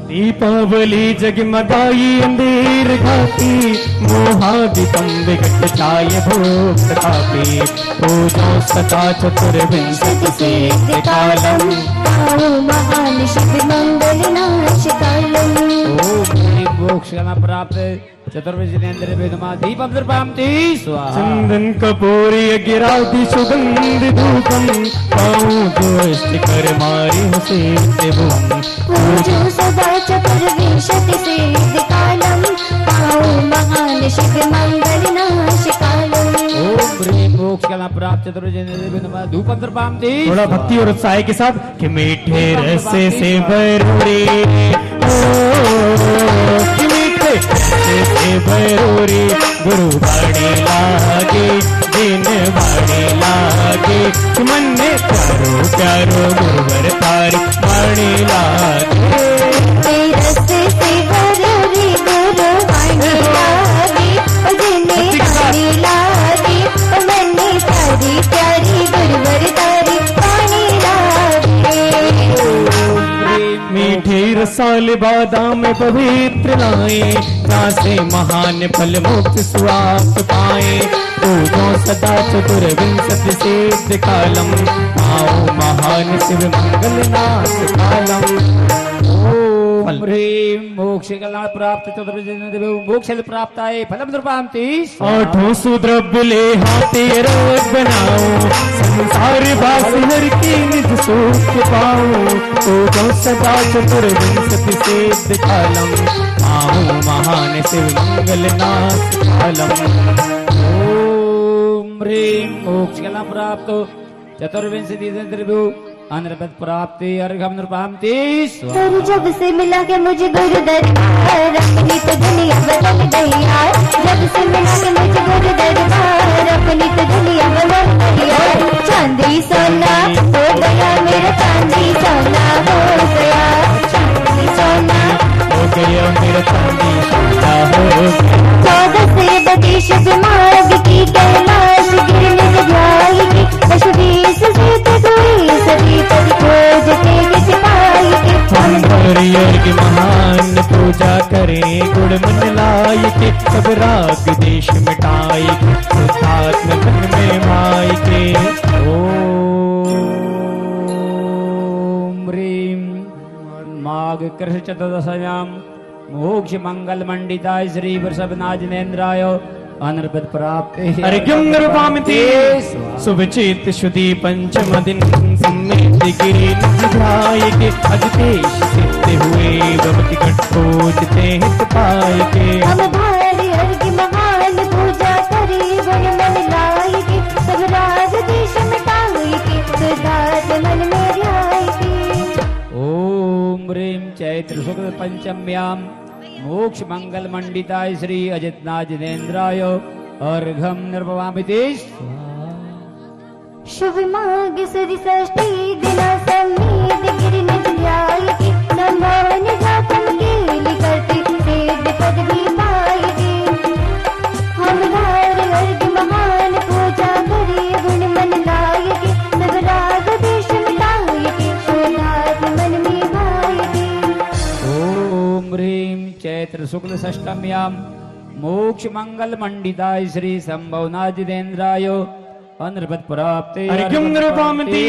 दीपावली जगमगाई अंधेर घाती। मोहादितम विकट छाय भोग कापी। पूजो सदा चतुर्विंशति सिद्ध कालम। पाऊं महान शिव मंगल नाश कालम। कला प्राप्त चतुर्विजिनेन्द्र वेदमा दीपम दर्पामति स्वाहा चंदन कपूरी गिरावती सुगंध धूपम पाऊं तो इष्ट कर मारी हुसैन पूजो सदा चतुर्विंशति सिद्ध कालम पाओ महान शिव मंगल नाश कालम ओम ह्रीं मोक्ष कला प्राप्त चतुर्विजिनेन्द्र वेदमा धूपम दर्पामति थोड़ा भक्ति और उत्साह के साथ कि मीठे रस से भरोरे कि मीठे रस से भरोरे गुरु बाड़ी लागे दिन बाड़ी लागे कि मन में प्यारो प्यारो गुरुवर तारी बाड़ी लागे रस्ते से भरोरे गुरु वाणी लागे उजने वाणी लागे मन्ने प्यारी प्यारी गुरुवर तारी वाणी लागे मीठे रसाल बादाम पवित्र लाए नासे महान फल मुक्त स्वाद पाए पूजो सदा चतुर्विंशति सिद्ध कालम आओ महान शिव मंगल नाथ कालम ओम ह्रीं मोक्ष कला प्राप्त चतुर्विजिनेन्द्र मोक्ष प्राप्त आए फलम दर्पामति आठों सुद्रव्य ले हाथे रोज बनाओ संसार बास हर की निज सुख पाओ पूजो सदा चतुर्विंशति सिद्ध कालम आओ महान शिव मंगल नाथ कालम ओम ह्रीं मोक्ष कला प्राप्त चतुर्विंशति अनर्पद प्राप्ति अर्घम नृपामति स्वाहा सर जब से मिला के मुझे गुरु दरबार अपनी तो दुनिया बदल गई यार जब से मिला के मुझे गुरु दरबार अपनी तो दुनिया बदल गई यार चांदी सोना हो गया मेरा चांदी सोना हो गया चांदी सोना हो गया मेरा चांदी सोना हो गया 14 से बदेश दिमाग की कैलाश गिरने जाएगी 20 से कोई सभी पर खोज के सिपाही के हम हरियर की महान पूजा करें गुण मन लाय के सब राग देश मिटाई शुद्धात्म मन में माई के ओम ह्रीं माघ कृष्ण चतुर्दश्याम मोक्ष मंगल मंडिताय श्री वृषभनाजिनेन्द्राय अनर्पद प्राप्ति अर्घ्यं नृपामिति शुभचित शुद्धि पंचम दिन सम्मित गिरि निधाय के अजितेश सिद्ध हुए भवति घटोजते हित पाय के हम भारी अर्घ महान पूजा करी गुण मन लाई के सब राज देश मिटाई के सिद्धार्थ मन में ध्याई के ओम ह्रीं चैत्र शुक्ल पंचम्याम मोक्ष मंगल मंडिताय श्री अजितनाजिनेन्द्राय अर्घम निर्भवामिति शुभ माघ सुदी षष्ठी दिना सम्मित गिरि निज ध्याय के संभावन जातम केली करती सिद्ध पद भी पाएगी हम धार अर्घ महान पूजा करी गुण मन लाय के सब राग देश मिटाय के शुद्धात्म मन में भाय के ओम ह्रीं चैत्र शुक्ल षष्टम्याम मोक्ष मंगल मंडिताय श्री संभवनाजिनेन्द्राय अनर्पद प्राप्ति अर्घ्यं नृपामिति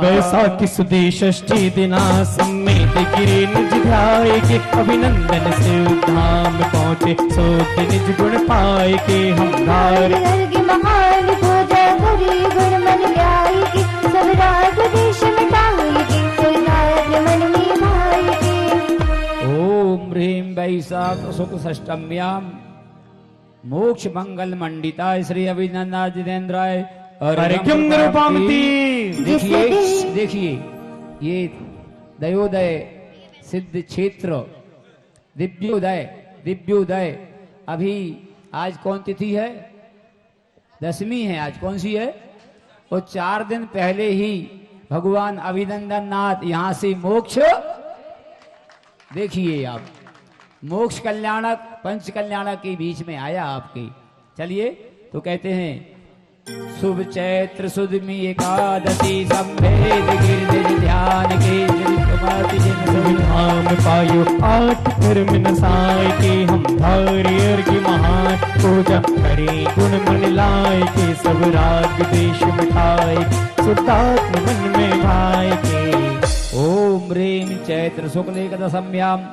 वैसाखी सुदी षष्ठी दिना सम्मित गिरि निज ध्याय के अभिनंदन से धाम पहुँचे सोते निज गुण पाए के हम धार अर्घ महान पूजा करी गुण मन लाई के सब राग देश मिटाई के शुद्धात्म मन में भाई के ओम ह्रीं वैशाख शुक्ल षष्टम्याम मोक्ष मंगल मंडिताय श्री अभिनंदनाजिनेन्द्राय अर्घ्यं नृपामिति देखिए देखिए ये दयोदय सिद्ध क्षेत्र दिव्योदय अभी आज कौन तिथि है? दशमी है आज। कौन सी है? वो 4 दिन पहले ही भगवान अभिनंदन नाथ यहां से मोक्ष, देखिए आप, मोक्ष कल्याणक पंच कल्याणक के बीच में आया आपके। चलिए तो कहते हैं शुभ चैत्र सुदमी एकादशी संभेद गिरधि ध्यान के धाम पायो 8 कर्म नसाय के हम धारी अर्घ महान पूजा करें गुण मन लाए के सब राग देश मिटाए शुद्धात्म मन में भाई के ओम ह्रीं चैत्र शुक्ल एकदशम्याम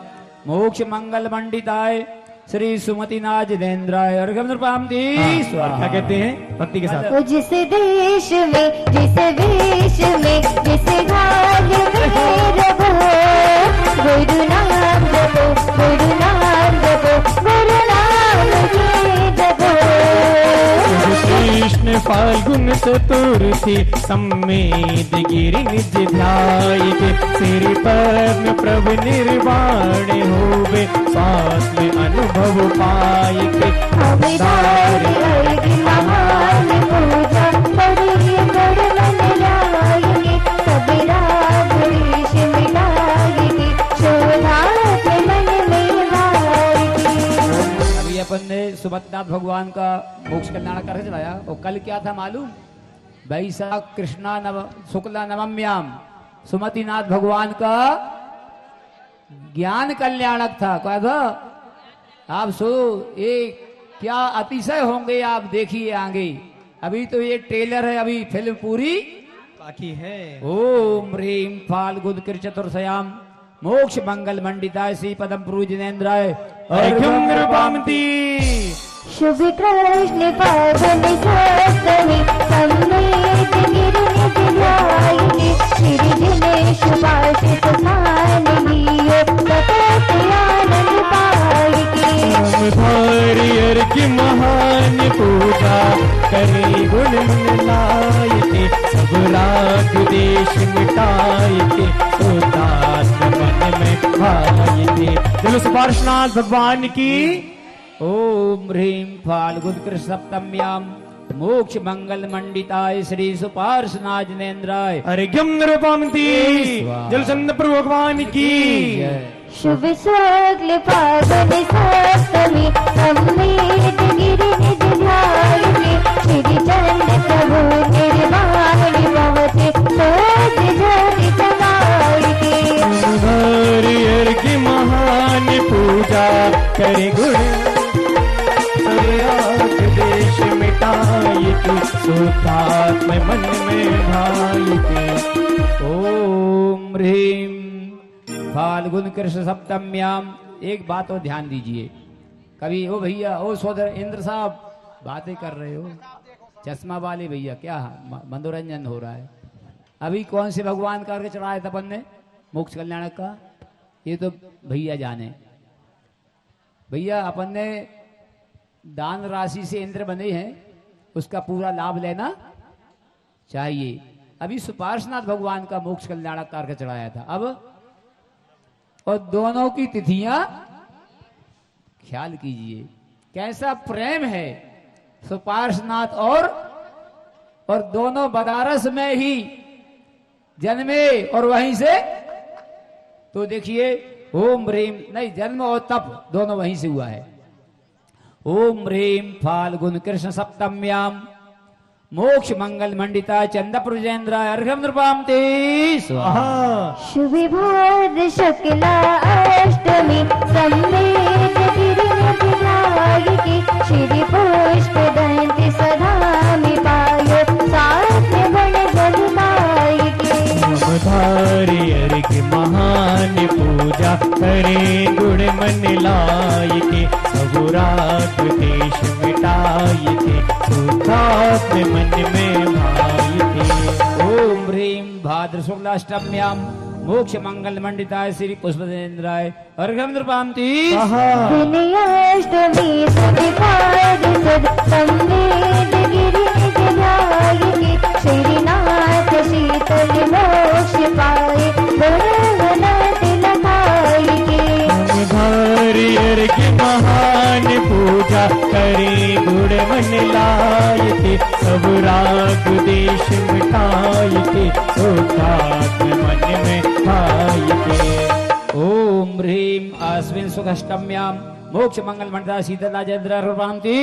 मोक्ष मंगल मंडिताय श्री सुमतिनाथ जिनेन्द्राय अर्घ्यम नृपामती स्वाहा। क्या कहते हैं भक्ति के साथ? वो जिस देश में जिस वेश में जिस घाट में रहो, गुरु नाम जपो, गुरु नाम जपो, गुरु नाम के जपो। कृष्ण फाल्गुन चतुर्थी सम्मेद गिरि निज ध्याय के, सिर पद्म प्रभु निर्वाण होवे, साथ में अनुभव पाए के। अवतारी अर्घ्य महान पूजा, बड़ी बड़ मन लाएंगे, सब राग द्वेष मिटाएंगे, शोभा के मन में भाएंगे। अभी अपन ने सुभद्रनाथ भगवान का मोक्ष कल्याण करके चलाया, और कल क्या था मालूम? वैशाख कृष्णा शुक्ला नवम्याम सुमतिनाथ भगवान का ज्ञान कल्याणक था। क्या था? आप सो एक क्या अतिशय होंगे, आप देखिए आगे। अभी तो ये ट्रेलर है, अभी फिल्म पूरी बाकी है। ओम ह्रीम फाल्गुन चतुर्थयाम मोक्ष मंगल मंडिताय श्री पदम पुरु जिनेन्द्राय अर्घ्यम नृपामती। शुभ कृष्ण फाल्गुन सप्तमी सम्मेद गिरि निज ध्यायिके, श्री जिनेश सुभाषित स्थान लियो, सतत आनंद पाइके। भारी अर्घ्य महान पूजा करे, गुण लाए के, सब राग देश मिटाए के, सुदास मन में भाई के। चलो सुपार्श्वनाथ भगवान की। ओम ह्रीम फाल्गुन कृष्ण सप्तम्याम मोक्ष मंगल मंडिताय श्री सुपार्श्वनाथ जिनेन्द्राय अर्घ्यम नृपामती। जलचंद प्रभु भगवान की। शुभ शुक्ल फाल्गुन सप्तमी सम्मेद गिरि निज ध्यायिके, श्री चंद प्रभु निर्वाण भवते, सोच जनि समाइके। भारी अर्घ्य महान पूजा करे, गुण देश मिटाई के, सुतात्म मन में भाई के। ओम ह्रीम फाल्गुन कृष्ण सप्तम्याम। एक बात और ध्यान दीजिए, कभी ओ भैया, ओ सोदर इंद्र साहब बातें कर रहे हो, चश्मा वाले भैया, क्या मनोरंजन हो रहा है? अभी कौन से भगवान करके चढ़ाया था अपन ने मोक्ष कल्याण का? ये तो भैया जाने। भैया अपन ने दान राशि से इंद्र बने हैं, उसका पूरा लाभ लेना चाहिए। अभी सुपार्श्वनाथ भगवान का मोक्ष कल्याण करके चढ़ाया था। अब और दोनों की तिथियां ख्याल कीजिए, कैसा प्रेम है सुपार्श्वनाथ और दोनों बनारस में ही जन्मे और वहीं से, तो देखिए ओम ह्रीम, नहीं जन्म और तप दोनों वहीं से हुआ है। ओम ह्रीम फाल्गुन कृष्ण सप्तम्याम मोक्ष मंगल मंडिता चंद्र जिनेन्द्राय अर्घ्यम नृपामती स्वाहा। शुभ भाद्र शुक्ला अष्टमी सम्मेद गिरि निज ध्यायिके, श्री पुष्प दंति सदा में पायो, साथ बन जल पाइके। भारी अर्घ्य महान पूजा करे, गुण मन लाए के, सब राग देश मिटाए के, सुधात्म मन में भाई के। ओम ह्रीम भाद्र शुक्लाष्टम्याम मोक्ष मंगल मंडिताय श्री पुष्प जिनेन्द्राय अर्घ्यम नृपामती। दिनयाष्टमी सुदिपाद सुद सम्मेद गिरि निज ध्यायिके, श्रीनाथ शीतल मोक्ष पाए, गुरुवन तिलकाइके। भारी अर्घ्य महान पूजा करे, गुण मन लाए के, सब राग देश मिटाए के, सुतात्म मन में भाई के। ओम ह्रीम अस्मिन् सुखष्टम्याम मोक्ष मंगल मंडिता शीतला जयन्द्र नृपामती।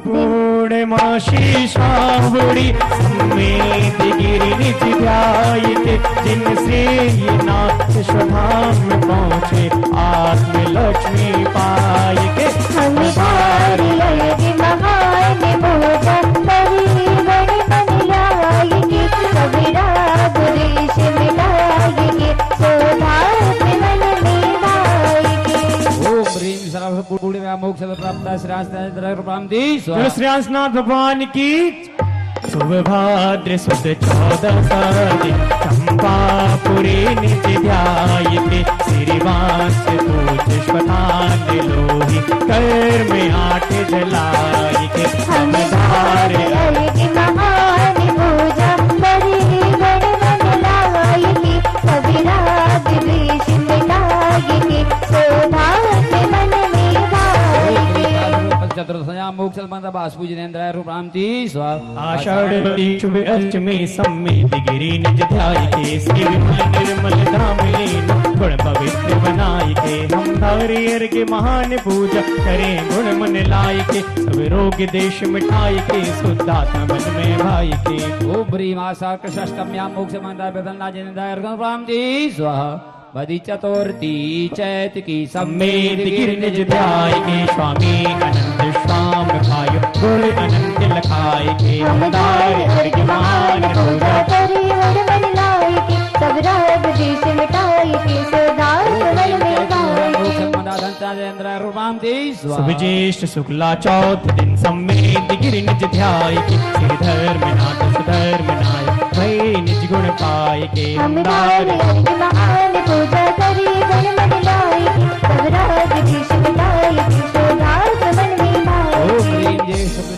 पूर्णमासी श्रावणी सम्मेद गिरि निज ध्याय के, जिनसे ये नाथ स्वधाम पहुँचे, आत्म लक्ष्मी पाए के। हम भारी अर्घ्य महान पूजा करे, बड़े मन लाइके, सब राग द्वेष मिटाइके, शोभा मन में भाइके। ओम ह्रीम सर्व पूर्णिमा मोक्ष प्राप्त श्री बोलो श्री हंसनाथ भगवान की। सुभाद्र सुद 14 दिन चंपापुरी नित्य ध्यायते श्रीवास पुष्पदान लोहि कर में 8 जलाई के समधार की महान पूजा बड़ी गण लगाई की सभी राग द्वेष मिटाई की सौभाग्य मन में भाई की चतुर्थया मोक्ष पूजनेन्द्राय रूपांति स्वाहा। आषाढ़ शुभ अष्टमी सम्मित गिरि निज ध्याय के श्री निर्मल धाम लीन गुण पवित्र बनाई के हम हरिहर के महान पूजा करें गुण मन लाई के सब रोग देश मिठाई के शुद्धात्मा मन में भाई के। ओ ब्री मासा कृष्णष्टम्या मोक्ष मंदाय बदलना जिनेन्द्राय रूपांति स्वाहा। बदी चतुर्थी चैत की सम्मेद गिरि निज ध्याय के स्वामी अनंत श्याम भाई गुण अनंत लखाय के हमदार हर के मान पूजा करी हर मन लाई की सब राग द्वेष मिटाई की सौभाग्य मन में भाई की शुभ ज्येष्ठ शुक्ला चौथ दिन सम्मेद गिरि निज ध्याय के श्री धर्मनाथ सुधर्मनाय भय निज गुण पाय के हमदार हर की महान पूजा करी गण मन लाई की सब राग द्वेष मिटाई की सौभाग्य मन में भाई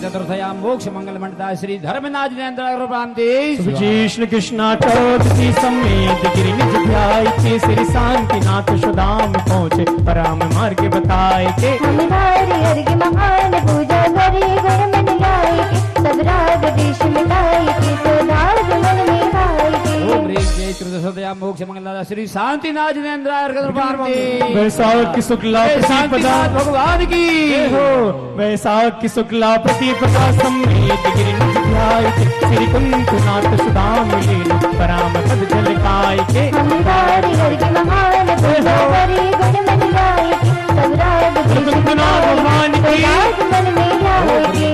चतुर्थया मोक्ष मंगल मंडता श्री धर्मनाथ जिनेन्द्राय रूपांति कृष्ण कृष्णा चौथी सम्मेद गिरि निज ध्याय के श्री शांतिनाथ सुदाम पहुँचे पराम मार्ग बताए के हमदार हर की महान पूजा करी गण मन लाई की सब राग द्वेष मिटाई की सौभाग्य मन में भाई ओम की ह्रीं जय चतुर्थया मोक्ष मंगल श्री शांतिनाथ जिनेन्द्राय रूपांति वैशाख की शुक्ला प्रतिपदा भगवान की हो वैशाख की शुक्ला प्रतिपदा सम्मेद गिरि निज ध्याय के श्री कुंकुनाथ सुदाम लीन पराम पद झलकाय के हमदार हर की महान पूजा करी गण मन लाई की सब राग द्वेष कुंकुनाथ भगवान की सौभाग्य मन में भाई की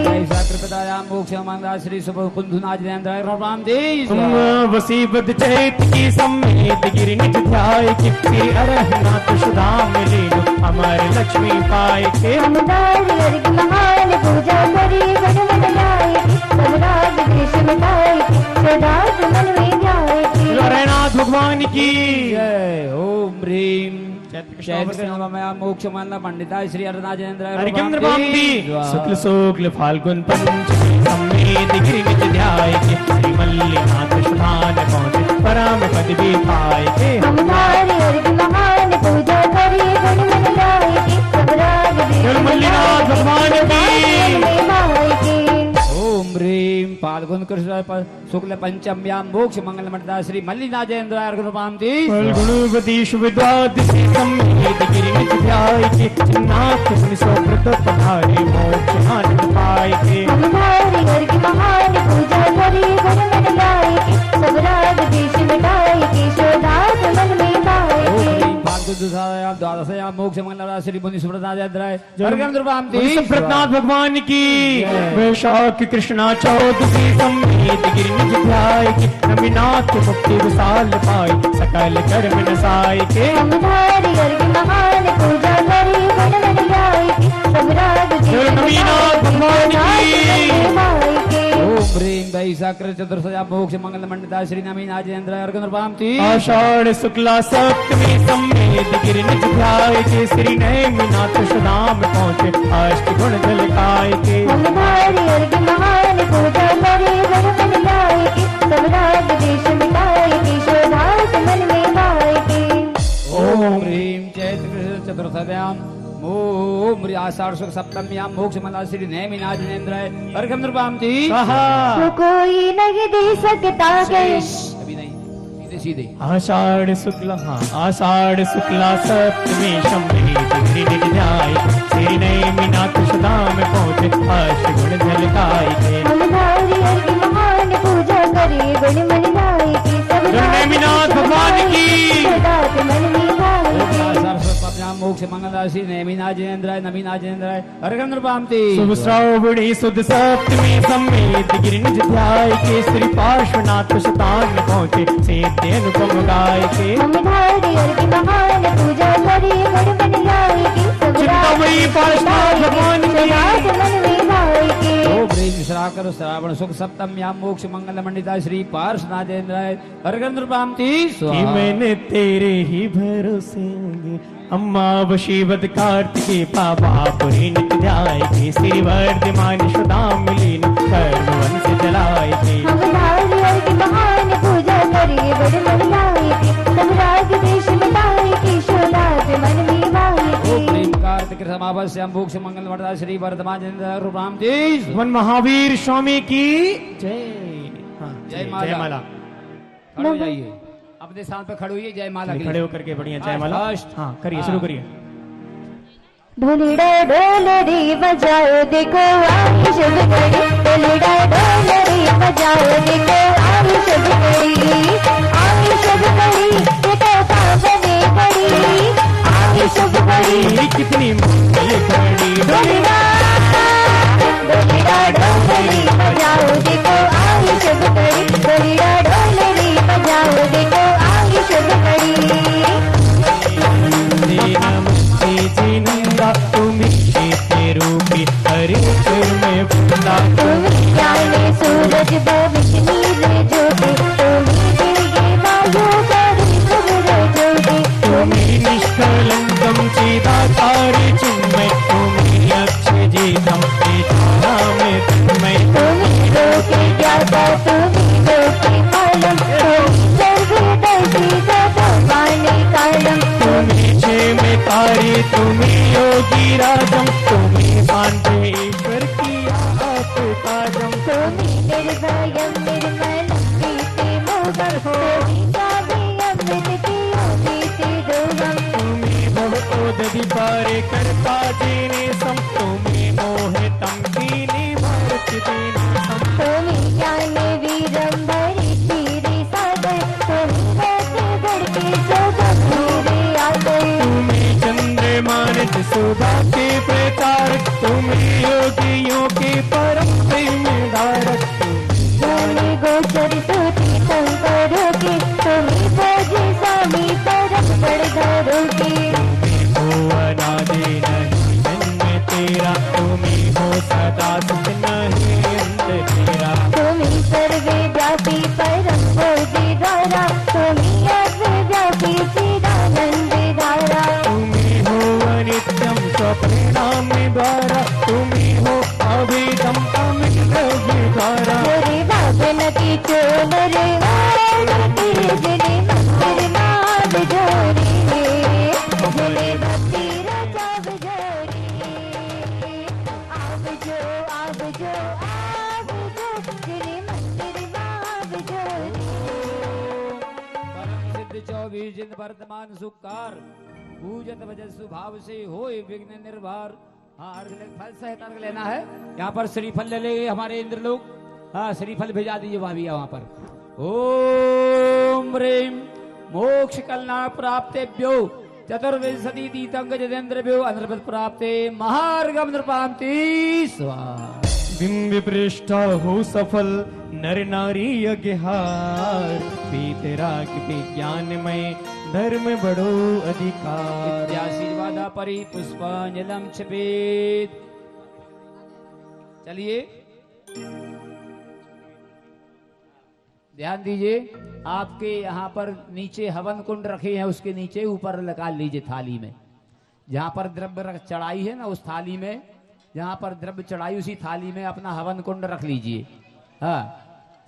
कृपया मोक्ष मंगल श्री सुभ कुंदुनाथ जिनेन्द्राय रूपांति वसीबद चैत की सम्मेद गिरि निज ध्याय के श्री अरहनाथ सुदाम लीन अमर लक्ष्मी पाय के हमदार हर की महान पूजा करी गण मन लाई की सब राग द्वेष मिटाई की सौभाग्य मन में भाई की नारायणनाथ भगवान की जय। ओम ह्रीं चैत्र मोक्ष मंगल पंडिता श्री अरनाथ जिनेन्द्राय शुक्ल शुक्ल फाल्गुन पंचमी सम्मेद गिरि निज ध्याय के श्री मल्लिनाथ सुधान पहुँचे पराम पद भी पाए के हमदार हर की महान पूजा करी गण मन लाई की सब राग द्वेष मल्लिनाथ भगवान की में भाई की ओम ह्रीं फाल्गुन कृष्ण शुक्ल पंचम्यां मोक्ष मंगल मंडता श्री मल्लिनाथ जिनेन्द्राय रूपांति फल्गुणवती शुभ द्वादशी सम्मेद गिरि निज ध्याय के नाथ सुव्रत पधारे मोक्ष आनंद पाए के हमदार हर की महान पूजा करी गण मन लाई की सब राग द्वेष मिटाई की सौभाग्य मन में भाई ओम की ह्रीं फाल्गुन द्वादशयां मोक्ष मंगल श्री मुनि सुब्रत जिनेन्द्राय रूपांति सुब्रतनाथ भगवान की वैशाख कृष्णा चौदसी सम्मेद गिरि निज ध्याय के नमीनाथ मुक्ति विशाल पाई सकल कर्म नसाय के हमदार हर की महान पूजा करी गण मन लाई की सब राग द्वेष नमीनाथ भगवान की भाई की ओम ह्रीं वैशाख चतुर्थया मोक्ष मंगल मंडता श्री नमीनाथ जिनेन्द्राय रूपांति आषाढ़ शुक्ला सप्तमी सम्मेद गिरि निज ध्याय के श्री नैमिनाथ सुदाम पहुँचे अष्ट गुण झलकाय के हमदार हर की महान पूजा करी गण मन लाई की सब राग द्वेष मिटाई की सौभाग्य मन में भाई की ओम ह्रीं चैत्र चतुर्थयां ओम ह्रीं आषाढ़ शुक्ल सप्तम्यां मोक्ष मंगल श्री नैमिनाथ जिनेन्द्राय रूपांति तो कोई नहीं दे सकता गए अभी नहीं सीधे सीधे आषाढ़ शुक्ला आषाढ़ शुक्ला सप्तमी सम्मेद गिरि निज ध्याय श्री नैमिनाथ सुदाम पहुँचे अष्ट गुण झलकाय के हमदार हर की महान पूजा करी गण मन लाई की सब नैमिनाथ भगवान की सौभाग्य मन में भाई की मोक्ष मंगल श्री नैमिनाथ जिनेन्द्राय नमीनाथ जिनेन्द्राय रूपांति शुभ श्रावणी सुद सप्तमी सम्मेद गिरि निज ध्याय के श्री पार्श्वनाथ सुतान पहुँचे सेद्य अनुपम गाय के हमदार हर की महान पूजा करी गण मन लाई की सब चिंतामणि पार्षद भगवान किया मन में भाई के ओम ह्रीं श्राकर श्रावण सुख सप्तम्यां मोक्ष मंगल मंडिता श्री पार्श्वनाथेन्द्राय अर्घ्य कि मैंने तेरे ही भरोसे अम्मा वशीवत कार्तिके पापा पुरी नित ध्याय के श्री वर्धमान सुदाम मिलीन कर्म वंश जलाय के हम नारियल की महान पूजा करिए बड़े मन लाए के सब राज देश मिटाए के शोलात मन में भाई के ओम ह्रीं कार्तिक समावस्यां मोक्ष मंगल मंडिता श्री वर्धमान वन महावीर स्वामी की जय। हाँ, जय माला। जय माला। खड़े हो जाइए अपने स्थान पर खड़े होइए जय माला के लिए। खड़े होकर के बढ़िया जय माला। फर्स्ट। हाँ करिए शुरू करिए। ढोलिडा ढोलरी बजाओ देखो आई शुभ घड़ी ढोलिडा ढोलरी बजाओ देखो आई शुभ घड़ी आई शुभ घड़ी देखो सामने खड़ी आई शुभ घड़ी कितनी मंगल घड़ी ढोलिडा ढोलिडा ढोलरी बजाओ देखो आई शुभ घड़ी ढोलिडा ढोलरी बजाओ देखो आई शुभ घड़ी नमस्ते जी नंदा तुम्हें के रूपी हरे में फूला तुम जाने सूरज भविष्य नीले ज्योति तुम्हें दिलगे वायु करे सुबह ज्योति तुम्हें निष्कलंकम चिदाकारी चिन्मय तुम्हें अक्षय जीतम में तुम्हें तुम्हें लोके ज्ञाता तुम्हें लोके पालम तुम्हें सर्वदर्शी सर्ववाणी कालम तुम्हें छे में तारी तुम्हें योगी राजम तुम्हें पांडे ईश्वर किया आप ताजम तुम्हें निर्भयम निर्मलम प्रीति मोहम तुम्हें काव्यम विदितियो प्रीति दोहम तुम्हें बहुदधि पारे करता देने सम तुम्हें मोहितम कीने भारत देने सम तुम्हें ज्ञान वीरम भरी धीरे सागर तुम्हें कैसे बढ़के सोगम धीरे आगर तुम्हें चंद्रमान सुधा के प्रचारक तुम्हें योगियों के परम प्रेम धारक तुम्हें गोचर सूती शंकरों के तुम्हें भोजे स्वामी परम बड़धरों के हो अनादि नहीं जन्म तेरा तुम्हें हो सदा सुख नहीं अंत तेरा तुम्हें सर्वे व्यापी परम बोधि द्वारा तुम्हें अव्यापी चिदानंद धारा तुम्हें हो अनित्यम स्वप्रिणाम द्वारा तुम्हें हो अवेदम अमित द्वारा रे बाबन की चोल रे तेज रे मंदिर नाद जोरे रे भक्ति रचाव जोरे आव जो आव जो आव जो रे मंदिर नाद जोरे परम सिद्ध 24 जिन वर्तमान सुकार पूजन वजन स्वभाव से होए विघ्न निर्भर। हाँ फल सहित अर्घ लेना है। यहाँ पर श्रीफल ले ले हमारे इंद्र लोग। हाँ श्रीफल भेजा दीजिए भाभी वहां पर। ओम ह्रीं मोक्ष कल्याण प्राप्तेभ्यो चतुर्विंशति तीतंग जदेन्द्रभ्यो अनर्पद प्राप्ते महार्गम नृपांति स्वाहा। बिंब पृष्ठा हो सफल नर नारी यज्ञहार पीतराग विज्ञानमय धर्म बड़ो अधिकार आशीर्वादा परि पुष्पांजलम क्षपेत। चलिए ध्यान दीजिए आपके यहाँ पर नीचे हवन कुंड रखे हैं उसके नीचे ऊपर लगा लीजिए थाली में जहाँ पर द्रव्य चढ़ाई है ना उस थाली में जहाँ पर द्रव्य चढ़ाई उसी थाली में अपना हवन कुंड रख लीजिए। हाँ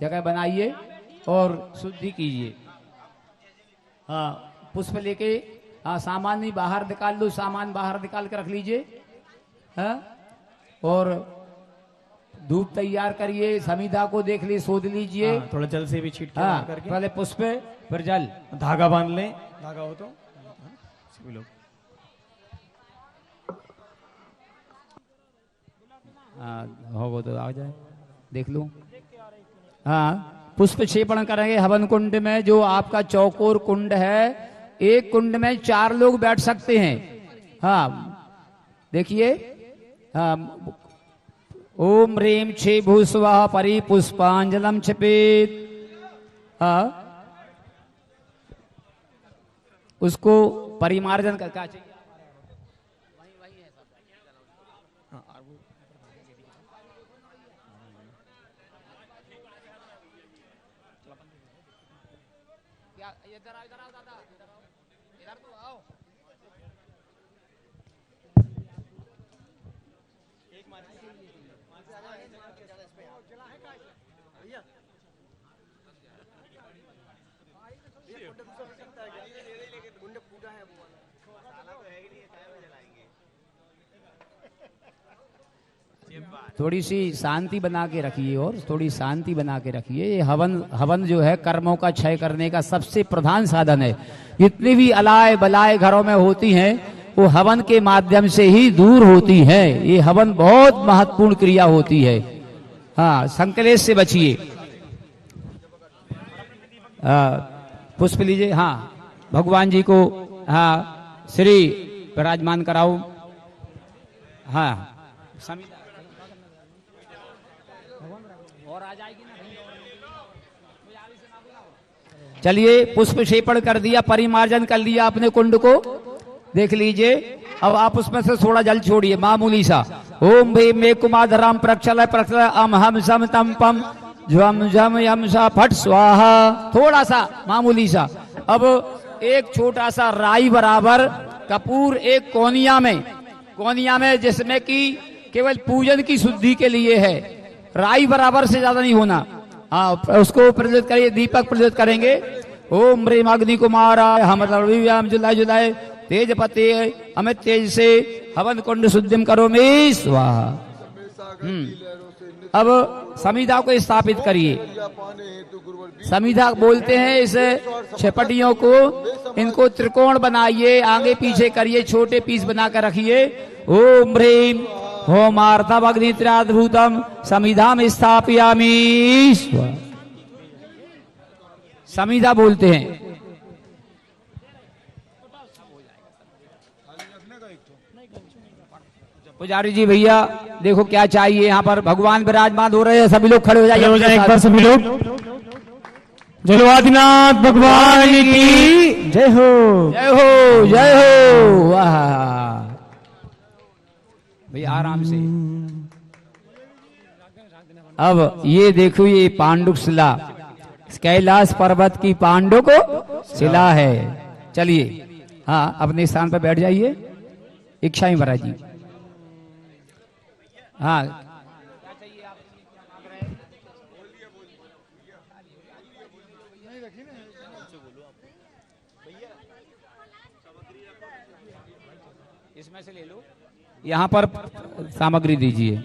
जगह बनाइए और शुद्धि कीजिए। हाँ पुष्प लेके हाँ सामान नहीं बाहर निकाल लो सामान बाहर निकाल के रख लीजिए। हाँ और धूप तैयार करिए समीधा को देख ली सोध लीजिए। हाँ, थोड़ा जल से भी छीट हाँ करके पहले पुष्प फिर जल धागा बांध ले धागा हो तो सभी लोग हो वो तो आ जाए देख लो। हाँ पुष्प क्षेपण करेंगे हवन कुंड में जो आपका चौकोर कुंड है एक कुंड में 4 लोग बैठ सकते हैं। हाँ देखिए हाँ ओम ह्रीं क्षे भूस्वाहा परि पुष्पांजलम क्षपेत। हाँ उसको परिमार्जन का क्या चाहिए थोड़ी सी शांति बना के रखिए और थोड़ी शांति बना के रखिए। ये हवन जो है कर्मों का क्षय करने का सबसे प्रधान साधन है। जितनी भी अलाय बलाय घरों में होती हैं वो हवन के माध्यम से ही दूर होती है। ये हवन बहुत महत्वपूर्ण क्रिया होती है। हाँ, संकलेश से बचिए। पुष्प लीजिए। हाँ, भगवान जी को हाँ श्री विराजमान कराओ। हाँ, और आ जाएगी ना। चलिए, पुष्प क्षेपण कर दिया, परिमार्जन कर लिया अपने कुंड को, देख लीजिए। अब आप उसमें से थोड़ा जल छोड़िए, मामूली सा। ओम भीम मे कुमाधराम प्रक्षल प्रक्षल अम हम सम तम पम ज्वम जम यम सा फट स्वाहा। थोड़ा सा मामूली सा। अब एक छोटा सा राई बराबर कपूर एक कोनिया में जिसमें कि केवल पूजन की शुद्धि के लिए है। राई बराबर से ज्यादा नहीं होना। हाँ, उसको प्रज्वलित करिए, दीपक प्रज्वलित करेंगे। ओम ह्रीम अग्नि कुमाराय हम जुलाय जुलाय तेज पते अमित तेज से हवन कुंड शुद्धिम करोमि स्वाहा। अब समिधा को स्थापित करिए। समिधा बोलते हैं इस छपटियों को। इनको त्रिकोण बनाइए, आगे पीछे करिए, छोटे पीस बनाकर रखिए। ओम ह्रीम होमार्थम अग्नित्राद्भूतम समिधाम स्थापयामि। समिधा बोलते हैं। पुजारी जी भैया देखो क्या चाहिए। यहाँ पर भगवान विराजमान हो रहे हैं। सभी लोग खड़े हो जाइए, एक बार सभी लोग। जय आदिनाथ भगवान की जय हो, जय हो, जय हो। वाह भैया आराम से। अब ये देखो, ये पांडुक शिला कैलाश पर्वत की पांडुक शिला है। चलिए, हाँ, अपने स्थान पर बैठ जाइए। इच्छाएं महाराज जी। हाँ, इसमें से ले लो। यहाँ पर सामग्री दीजिए।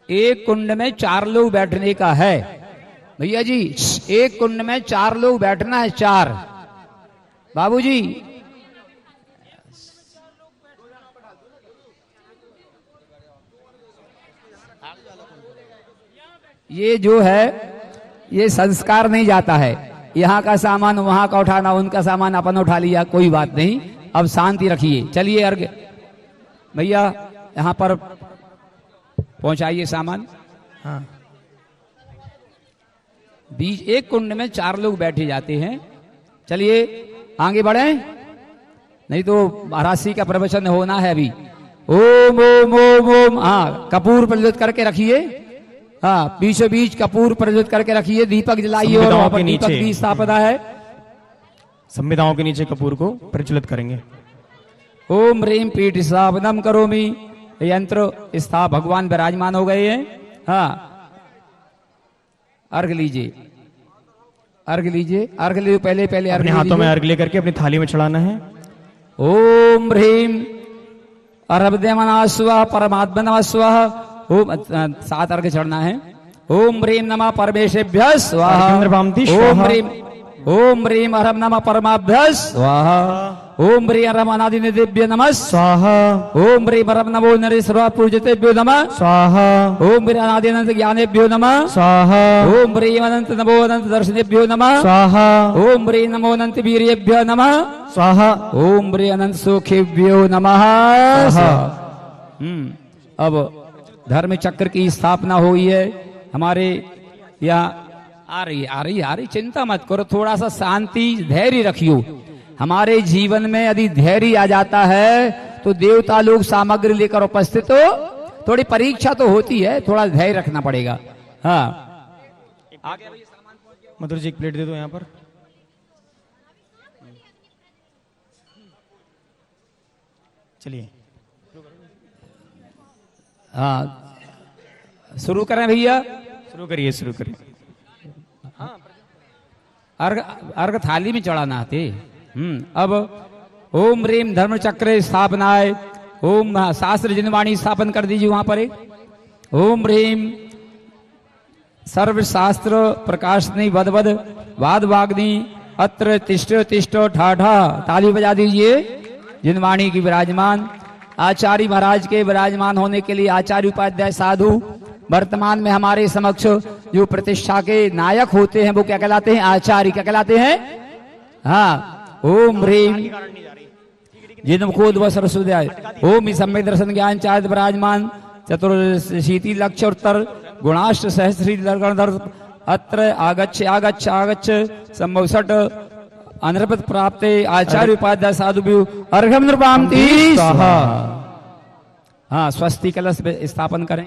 एक कुंड में 4 लोग बैठने का है भैया जी। एक कुंड में 4 लोग बैठना है। 4 बाबूजी। ये जो है ये संस्कार नहीं जाता है। यहाँ का सामान वहां का उठाना, उनका सामान अपन उठा लिया, कोई बात नहीं। अब शांति रखिए। चलिए अर्घ भैया यहाँ पर पहुंचाइए सामान। हाँ, बीच एक कुंड में 4 लोग बैठे जाते हैं। चलिए आगे बढ़े, नहीं तो महाराष्ट्री का प्रवचन होना है अभी। ओम ओम ओम ओम। हाँ, कपूर प्रज्वलित करके रखिए। हाँ, बीचों बीच कपूर प्रज्वलित करके रखिए। दीपक जलाइए और वहां पर दीपक की स्थापना है। संविधाओं के नीचे कपूर को प्रज्वलित करेंगे। ओम ह्रीम पीठ स्थापनम करोमि। यंत्र स्थाप भगवान विराजमान हो गए हैं। हाँ, अर्घ लीजिए, अर्घ लीजिए, अर्घ लीजिए। पहले पहले अपने हाथों में अर्घ लेकर के अपनी थाली में चढ़ाना है। ओम ह्रीम अरब्देमना स्वः परमात्मा नमः स्वः। ओम 7 अर्घ चढ़ना है। ओम ह्रीम नमः परमेशेभ्यः स्वाहा। ओम ह्रीम ओम ह्रीम हरम नमः परमाभ्यः स्वाहा। ओम ह्रीम हरम अनादिनिदेभ्यो नमः स्वाहा। ओम ह्रीम हरम नमो नरेश्वर पूजितेभ्यो नमः स्वाहा। ओम ह्रीम अनादिनंत ज्ञानेभ्यो नमः स्वाहा। ओम ह्रीम अनंत नमो अनंत दर्शनेभ्यो नमः स्वाहा। ओम ह्रीम नमो अनंत वीर्येभ्यो नमः स्वाहा। ओम ह्रीम अनंत सुखेभ्यो नमः स्वाहा। अब धर्म चक्र की स्थापना हुई है हमारे यहाँ। आ रही, चिंता मत करो। थोड़ा सा शांति धैर्य रखियो। हमारे जीवन में यदि धैर्य आ जाता है तो देवता लोग सामग्री लेकर उपस्थित हो, थोड़ी परीक्षा तो होती है, थोड़ा धैर्य रखना पड़ेगा। हाँ मधुर जी एक प्लेट दे दो यहाँ पर। चलिए हाँ शुरू करें भैया, शुरू करिए शुरू करिए। अर्घ अर्घ थाली में चढ़ाना आते। अब ओम ह्रीम धर्म चक्र स्थापनाय, ओम शास्त्र जिनवाणी स्थापन कर दीजिए वहां पर एक। ओम ह्रीम सर्वशास्त्र प्रकाशनी वदवद वाद वाग्नि अत्र तिष्ठ तिष्ठ ठाठा, ताली बजा दीजिए। जिनवाणी की विराजमान आचार्य महाराज के विराजमान होने के लिए आचार्य उपाध्याय साधु वर्तमान में हमारे समक्ष जो प्रतिष्ठा के नायक होते हैं वो क्या कहलाते हैं? आचार्य। क्या कहलाते हैं? हाँ ओम ह्रीम जिनमुखोद्भव सरस्वती ओम सम्यक दर्शन ज्ञान चारित विराजमान चतुर्शीति लक्ष्य उत्तर गुणाष्ट सहस्री अत्र आगच्छ आगच्छ आगच्छ संभवसट अनर्पत प्राप्ते आचार्य उपाध्याय साधु अर्घम नृपामती। हाँ स्वस्ति कलश स्थापन करें।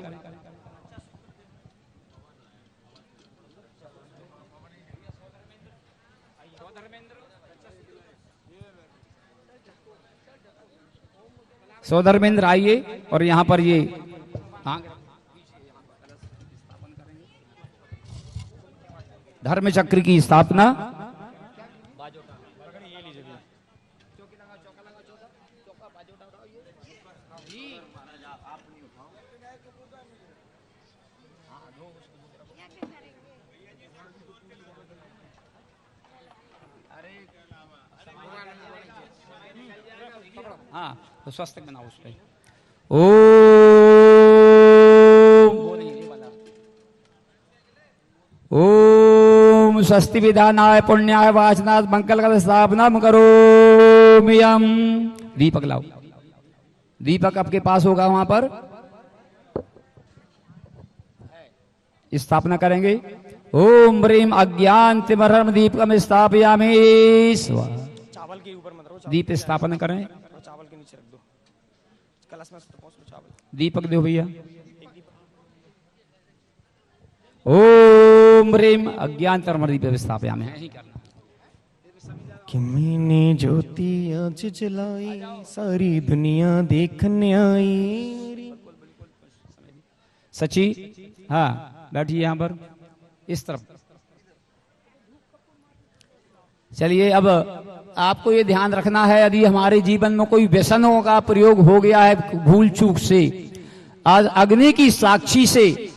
सौधर्मेंद्र आइए और यहाँ पर ये धर्म चक्र की स्थापना। हाँ तो स्वस्तिक बनाओ उस पे। ओम स्वस्ति विधानाय पुण्याय वाचनाथ मंगल कल स्थापना करोम्यहम्। दीपक लाओ, दीपक आपके पास होगा वहां पर, स्थापना करेंगे। ओम ह्रीम अज्ञान तिमरम दीपकम स्थापयामि। चावल के ऊपर मत रहो, दीप स्थापना करें। चावल के नीचे रख दो, कलश में तो पहुंच लो चावल। दीपक दो भैया। ओम ह्रीम अज्ञान तिमरम दीप स्थापयामि। कि मैंने ज्योति आज जलाई सारी दुनिया देखने आई। सची हाँ बैठिए यहाँ पर इस तरफ। चलिए अब आपको ये ध्यान रखना है, यदि हमारे जीवन में कोई व्यसनों का प्रयोग हो गया है भूल चूक से, आज अग्नि की साक्षी से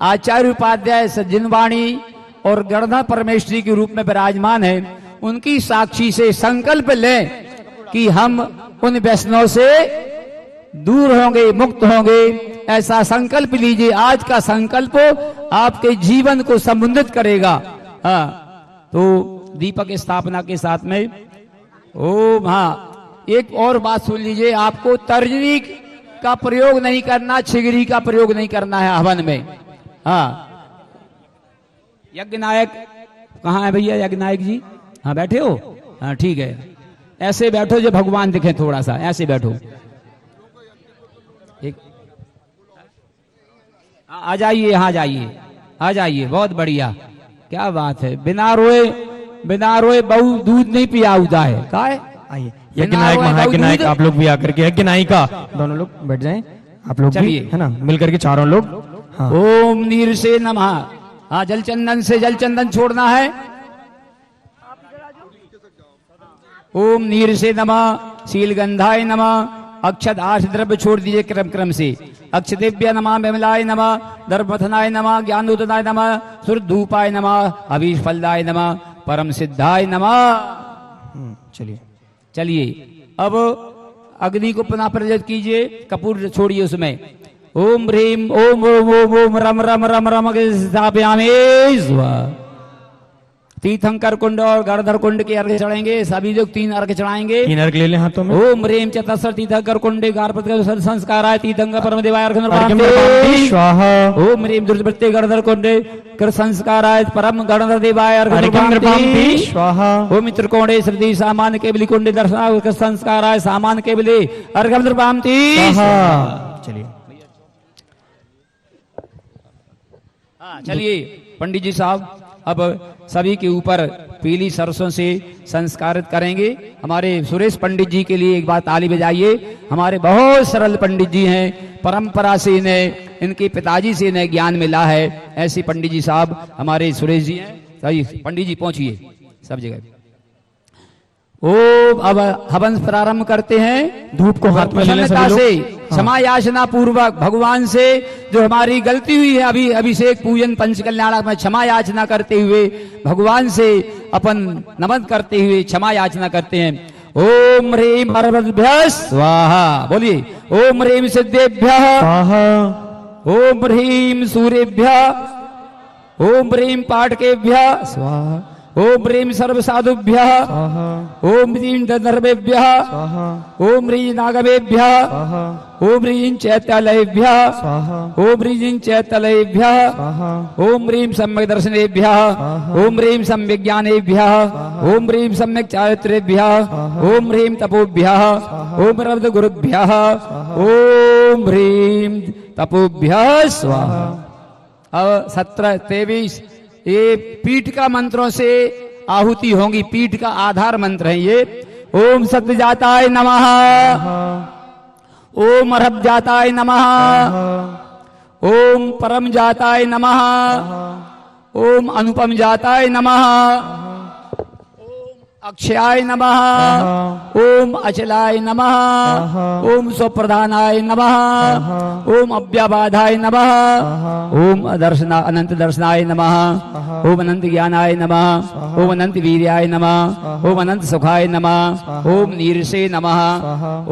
आचार्य उपाध्याय जिनवाणी और गणना परमेश्वरी के रूप में विराजमान है, उनकी साक्षी से संकल्प लें कि हम उन व्यसनों से दूर होंगे, मुक्त होंगे। ऐसा संकल्प लीजिए। आज का संकल्प आपके जीवन को संबंधित करेगा। हाँ तो दीपक स्थापना के साथ में ओम। हाँ एक और बात सुन लीजिए, आपको तर्जनी का प्रयोग नहीं करना, छिगरी का प्रयोग नहीं करना है हवन में। हाँ यज्ञ नायक कहाँ है भैया? यज्ञ नायक जी हाँ बैठे हो? हाँ ठीक है, ऐसे बैठो जो भगवान दिखे, थोड़ा सा ऐसे बैठो। एक आ जाइए, यहाँ जाइए, आ जाइए, बहुत बढ़िया, क्या बात है। बिना रोए बहू दूध नहीं पिया होता है। क्या है? आइए यज्ञ नायक महायज्ञ नायक आप लोग भी आकर के, यज्ञ नायिका दोनों लोग बैठ जाएं, आप लोग भी है ना मिलकर के चारों लोग। हाँ। ओम नीर से नमः। हाँ जल चंदन से जल चंदन छोड़ना है। ओम नीर से नमः, शील गंधाय नमः, अक्षत 8 द्रव्य छोड़ दीजिए क्रम क्रम से। अक्षदिव्य नमः, विमलाय नमः, दर्पथनाय नमः, ज्ञानोदनाय नमः, सुरधूपाय नमः, अभीष फलदाय नमः, परम सिद्धाय नमः। चलिए अब अग्नि को पुनः प्रज्वलित कीजिए, कपूर छोड़िए उसमें। ओम ह्रीम ओम ओम ओम ओम रम रम रम रम स्थापयामि। तीर्थंकर कुंड और गणधर कुंड के अर्घ चढ़ाएंगे। सभी लोग 3 अर्घ चढ़ाएंगे। 3 अर्घ ले लें हाथों में। ओम ह्रीम चतस्र तीर्थंकर कुंडे गार्पत संस्काराय तीर्थंकर परमदेवाय अर्घ अर्घ्यं स्वाहा। ओम ह्रीम दुर्वृत्ते गणधर कुंडे कर संस्काराय परम गणधर देवाय अर्घ्यं स्वाहा। ओम त्रिकोणे श्रुति सामान्य केवली कुंडे दर्शना संस्काराय सामान्य केवली अर्घ्यं स्वाहा। चलिए चलिए पंडित जी साहब अब सभी के ऊपर पीली सरसों से संस्कारित करेंगे। हमारे सुरेश पंडित जी के लिए एक बार ताली बजाइए। हमारे बहुत सरल पंडित जी हैं, परंपरा से इन्हें इनके पिताजी से इन्हें ज्ञान मिला है। ऐसे पंडित जी साहब हमारे सुरेश जी हैं। सही पंडित जी पहुंचिए सब जगह। ओम अब हवन प्रारंभ करते हैं। धूप को हाथ में ले लें सभी लोग। से क्षमा याचना पूर्वक भगवान से जो हमारी गलती हुई है अभी अभिषेक पूजन पंचकल्याण में क्षमा याचना करते हुए भगवान से अपन नमन करते हुए क्षमा याचना करते हैं। ओम ह्रीम पार्वतीभ्यः स्वाहा। बोलिए ओम ह्रीम सिद्धेभ्यः स्वाहा। ओम ह्रीम सूर्येभ्यः। ओम ह्रीम पाटकेभ्यः स्वाहा। ओम ह्रीम सर्वसाधुभ्यः स्वाहा। ओम ह्रीम दर्भेभ्यः स्वाहा। ओम ह्रीम नागवेभ्यः स्वाहा। ओम ह्रीम चैत्यालयेभ्यः स्वाहा। ओम ह्रीम चैत्यालयेभ्यः स्वाहा। ओम ह्रीम सम्यक् दर्शनेभ्यः ओम ह्रीम सम्यक् ज्ञानेभ्यः ओम ह्रीम सम्यक् चारित्रेभ्यः ओम ह्रीम तपोभ्यः ओम रब्द गुरुभ्यः ओम ह्रीम तपोभ्यः स्वाहा। अब 17-23 ये पीठ का मंत्रों से आहुति होंगी। पीठ का आधार मंत्र है ये। ओम सत्यजाताय नमः। ओम अर्हब जाताय नमः। ओम परम जाताय नमः। ओम अनुपम जाताय नमः। अक्षयाय नमः। ओम अचलाय नमः। ओम स्वप्रधानाय नमः। ओम अव्यबाधाय नमः। ओम अनंत दर्शनाय नमः। ओम अनंत ज्ञानाय नमः। ओम अनंत वीर्याय नमः। ओम अनंत सुखाय नमः। ओम नीरसे नमः।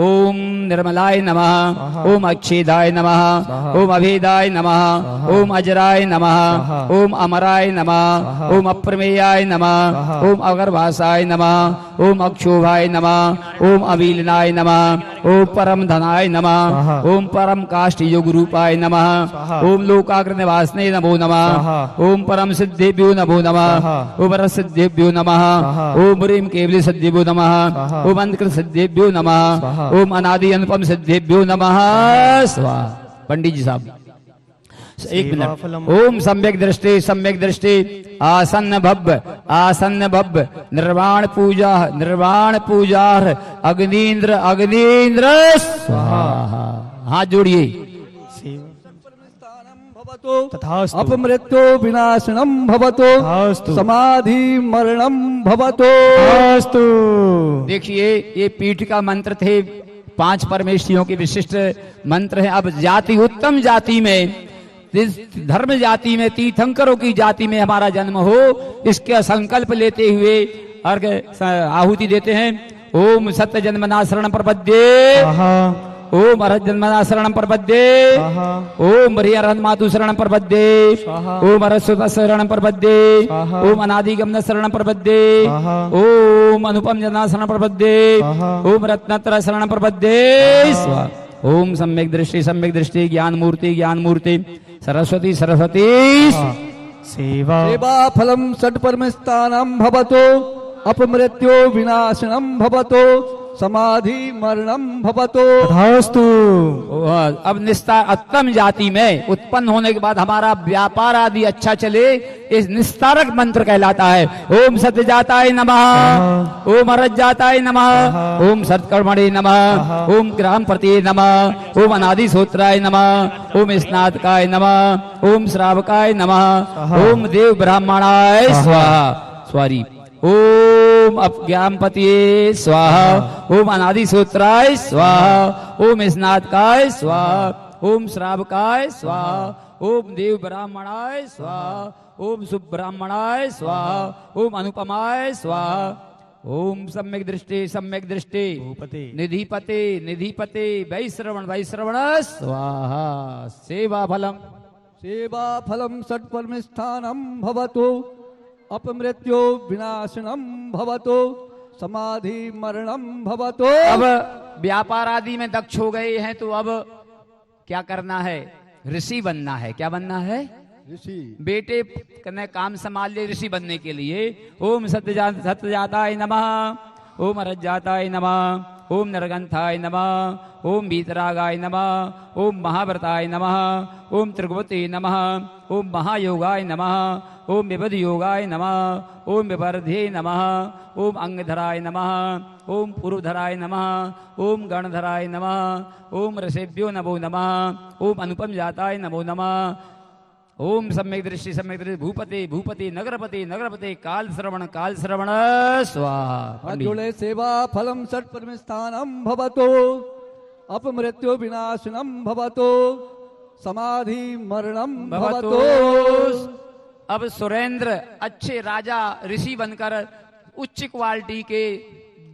ओम निर्मलाय नमः। ओम अच्छेदाय नमः। ओम अभेदाय नमः। ओम अजराय नमः। ओम अमराय नमः। ओम अप्रमेयाय नमः। ओम अगर्भासाय नमः। ओम अक्षोभाय नमः। ओम अवीलनाय नमः। ओम परम धनाय नमः। ओम परम काष्ठ योग रूपाय नमः। ओम लोकाग्र निवासने नमो नमः। ओम परम सिद्धेभ्यो नमो नमः। ओम रस सिद्धेभ्यो नमः। ओम ह्रीम केवली सिद्धेभ्यो नमः। ओम अंतकृत सिद्धेभ्यो नमः। ओम अनादि अनुपम सिद्धेभ्यो नमः स्वाहा। पंडित जी साहब 1 मिनट। ओम सम्यक दृष्टि आसन्न भव्य निर्वाण पूजा अग्नीन्द्र स्वाहा। हाथ जोड़िए। तथास्तु। अपमृत्यो विनाशनम भवतो तथास्तु। समाधि मरणम भवतो। तथास्तु। देखिए ये पीठ का मंत्र थे। 5 परमेश्वरियों के विशिष्ट मंत्र हैं। अब जाति उत्तम जाति में इस धर्म जाति में तीर्थंकरों की जाति में हमारा जन्म हो इसका संकल्प लेते हुए अर्घ आहुति देते हैं। ओम सत्य जन्मना शरणं प्रपद्ये। ओम अरहत जन्मना शरणं प्रपद्ये। ओम हरिहरन मातु शरणं प्रपद्ये। ओम अरसुत शरणं प्रपद्ये। ओम अनादिगमन शरणं प्रपद्ये। ओम अनुपम जना शरणं प्रपद्ये। ओम रत्नत्र शरणं प्रपद्ये स्वाहा। ओम सम्यक दृष्टि ज्ञान मूर्ति सरस्वती सेवा। सेवा फलम षट परमस्थानम भवतो अपमृत्यो विनाशनम भवतो समाधि मरणम भवतो। तथास्तु। अब निस्तार उत्तम जाति में उत्पन्न होने के बाद हमारा व्यापार आदि अच्छा चले इस निस्तारक मंत्र कहलाता है। ओम सत्यजाताय नमः। ओम अरज्जाताय नमः। ओम सत्कर्मणे नमः। ओम ग्रामपतिये नमः। ओम अनादि सूत्राय नमः। ओम स्नातकाय नमः। ओम श्रावकाय नमः। ओम देव ब्राह्मणाय स्वाहा। स्वारी। ओम अज्ञानपतिये स्वाहा। ओम अनादि सूत्राय स्वाहा। ओम स्नातकाय स्वाहा। ओम श्रावकाय स्वाहा। ओम देव ब्राह्मणाय स्वाहा। ओम सुब्राह्मणाय स्वाहा। ओम अनुपमाय स्वाहा। ओम सम्यक दृष्टि निधिपते वैश्रवण स्वाहा। सेवा फलम षट परमस्थानम भवतो अपमृत्यो विनाशनम भवतो समाधि मरणम भवतो। अब व्यापार आदि में दक्ष हो गए हैं तो अब क्या करना है? ऋषि बनना है। क्या बनना है? ऋषि। बेटे ने काम संभाल ले ऋषि बनने के लिए। ओम सत्यजाताय नमः, ओम रज्जाताय नमः, ओम नरगंथाय नमः, ओम वीतरागाय नमः, ओम महाव्रताय नमः, ओम त्रिगुवते नमः, ओम महायोगाय नमः, ओम विबुध योगाय नमः, ओम विवर्धे नमः, ओम अंगधराय नमः, ओम पुरुधराय नमः, ओम गणधराय नमः, ओम रसेभ्यो नमो नमः, ओम अनुपम जाताय नमो नमः, ओम सम्यक दृष्टि भूपते भूपति नगरपति काल श्रवण स्वाहा। जोड़े सेवा फलम षट परमस्थानम भवतो अपमृत्यो विनाशनम भवतो समाधि मरणम भवतो। अब सुरेंद्र अच्छे राजा ऋषि बनकर उच्च क्वालिटी के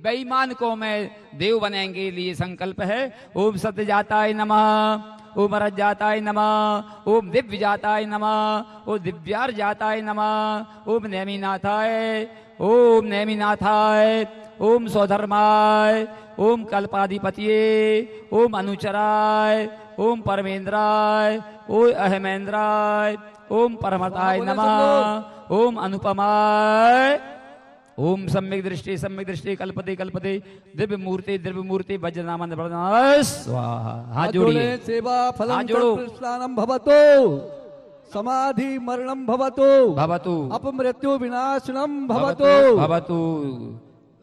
बेईमान को मैं देव बनेंगे लिए संकल्प है। ओम सत्यजाताय नमः, ओम रज्जाताय नमः, ओम दिव्य जाताय नमः, ओम दिव्यार जाताय नमः, ओम नेमिनाथाय, ओम नेमिनाथाय, ओम स्वधर्माय, ओम कल्पाधिपतिये, ओम अनुचराय, ओम परमेंद्राय, ओम अहमेंद्राय, ओम परमताय नमः, ओम अनुपमाय, ओम सम्यक दृष्टि कल्पते दिव्य मूर्ति वज्रनामन स्वाहा। हाथ जोड़िए। सेवा फलम हाथ जोड़ो। प्रस्थानम भवतो समाधि मरणम भवतो भवतु अपमृत्यो विनाशनम भवतो भवतु।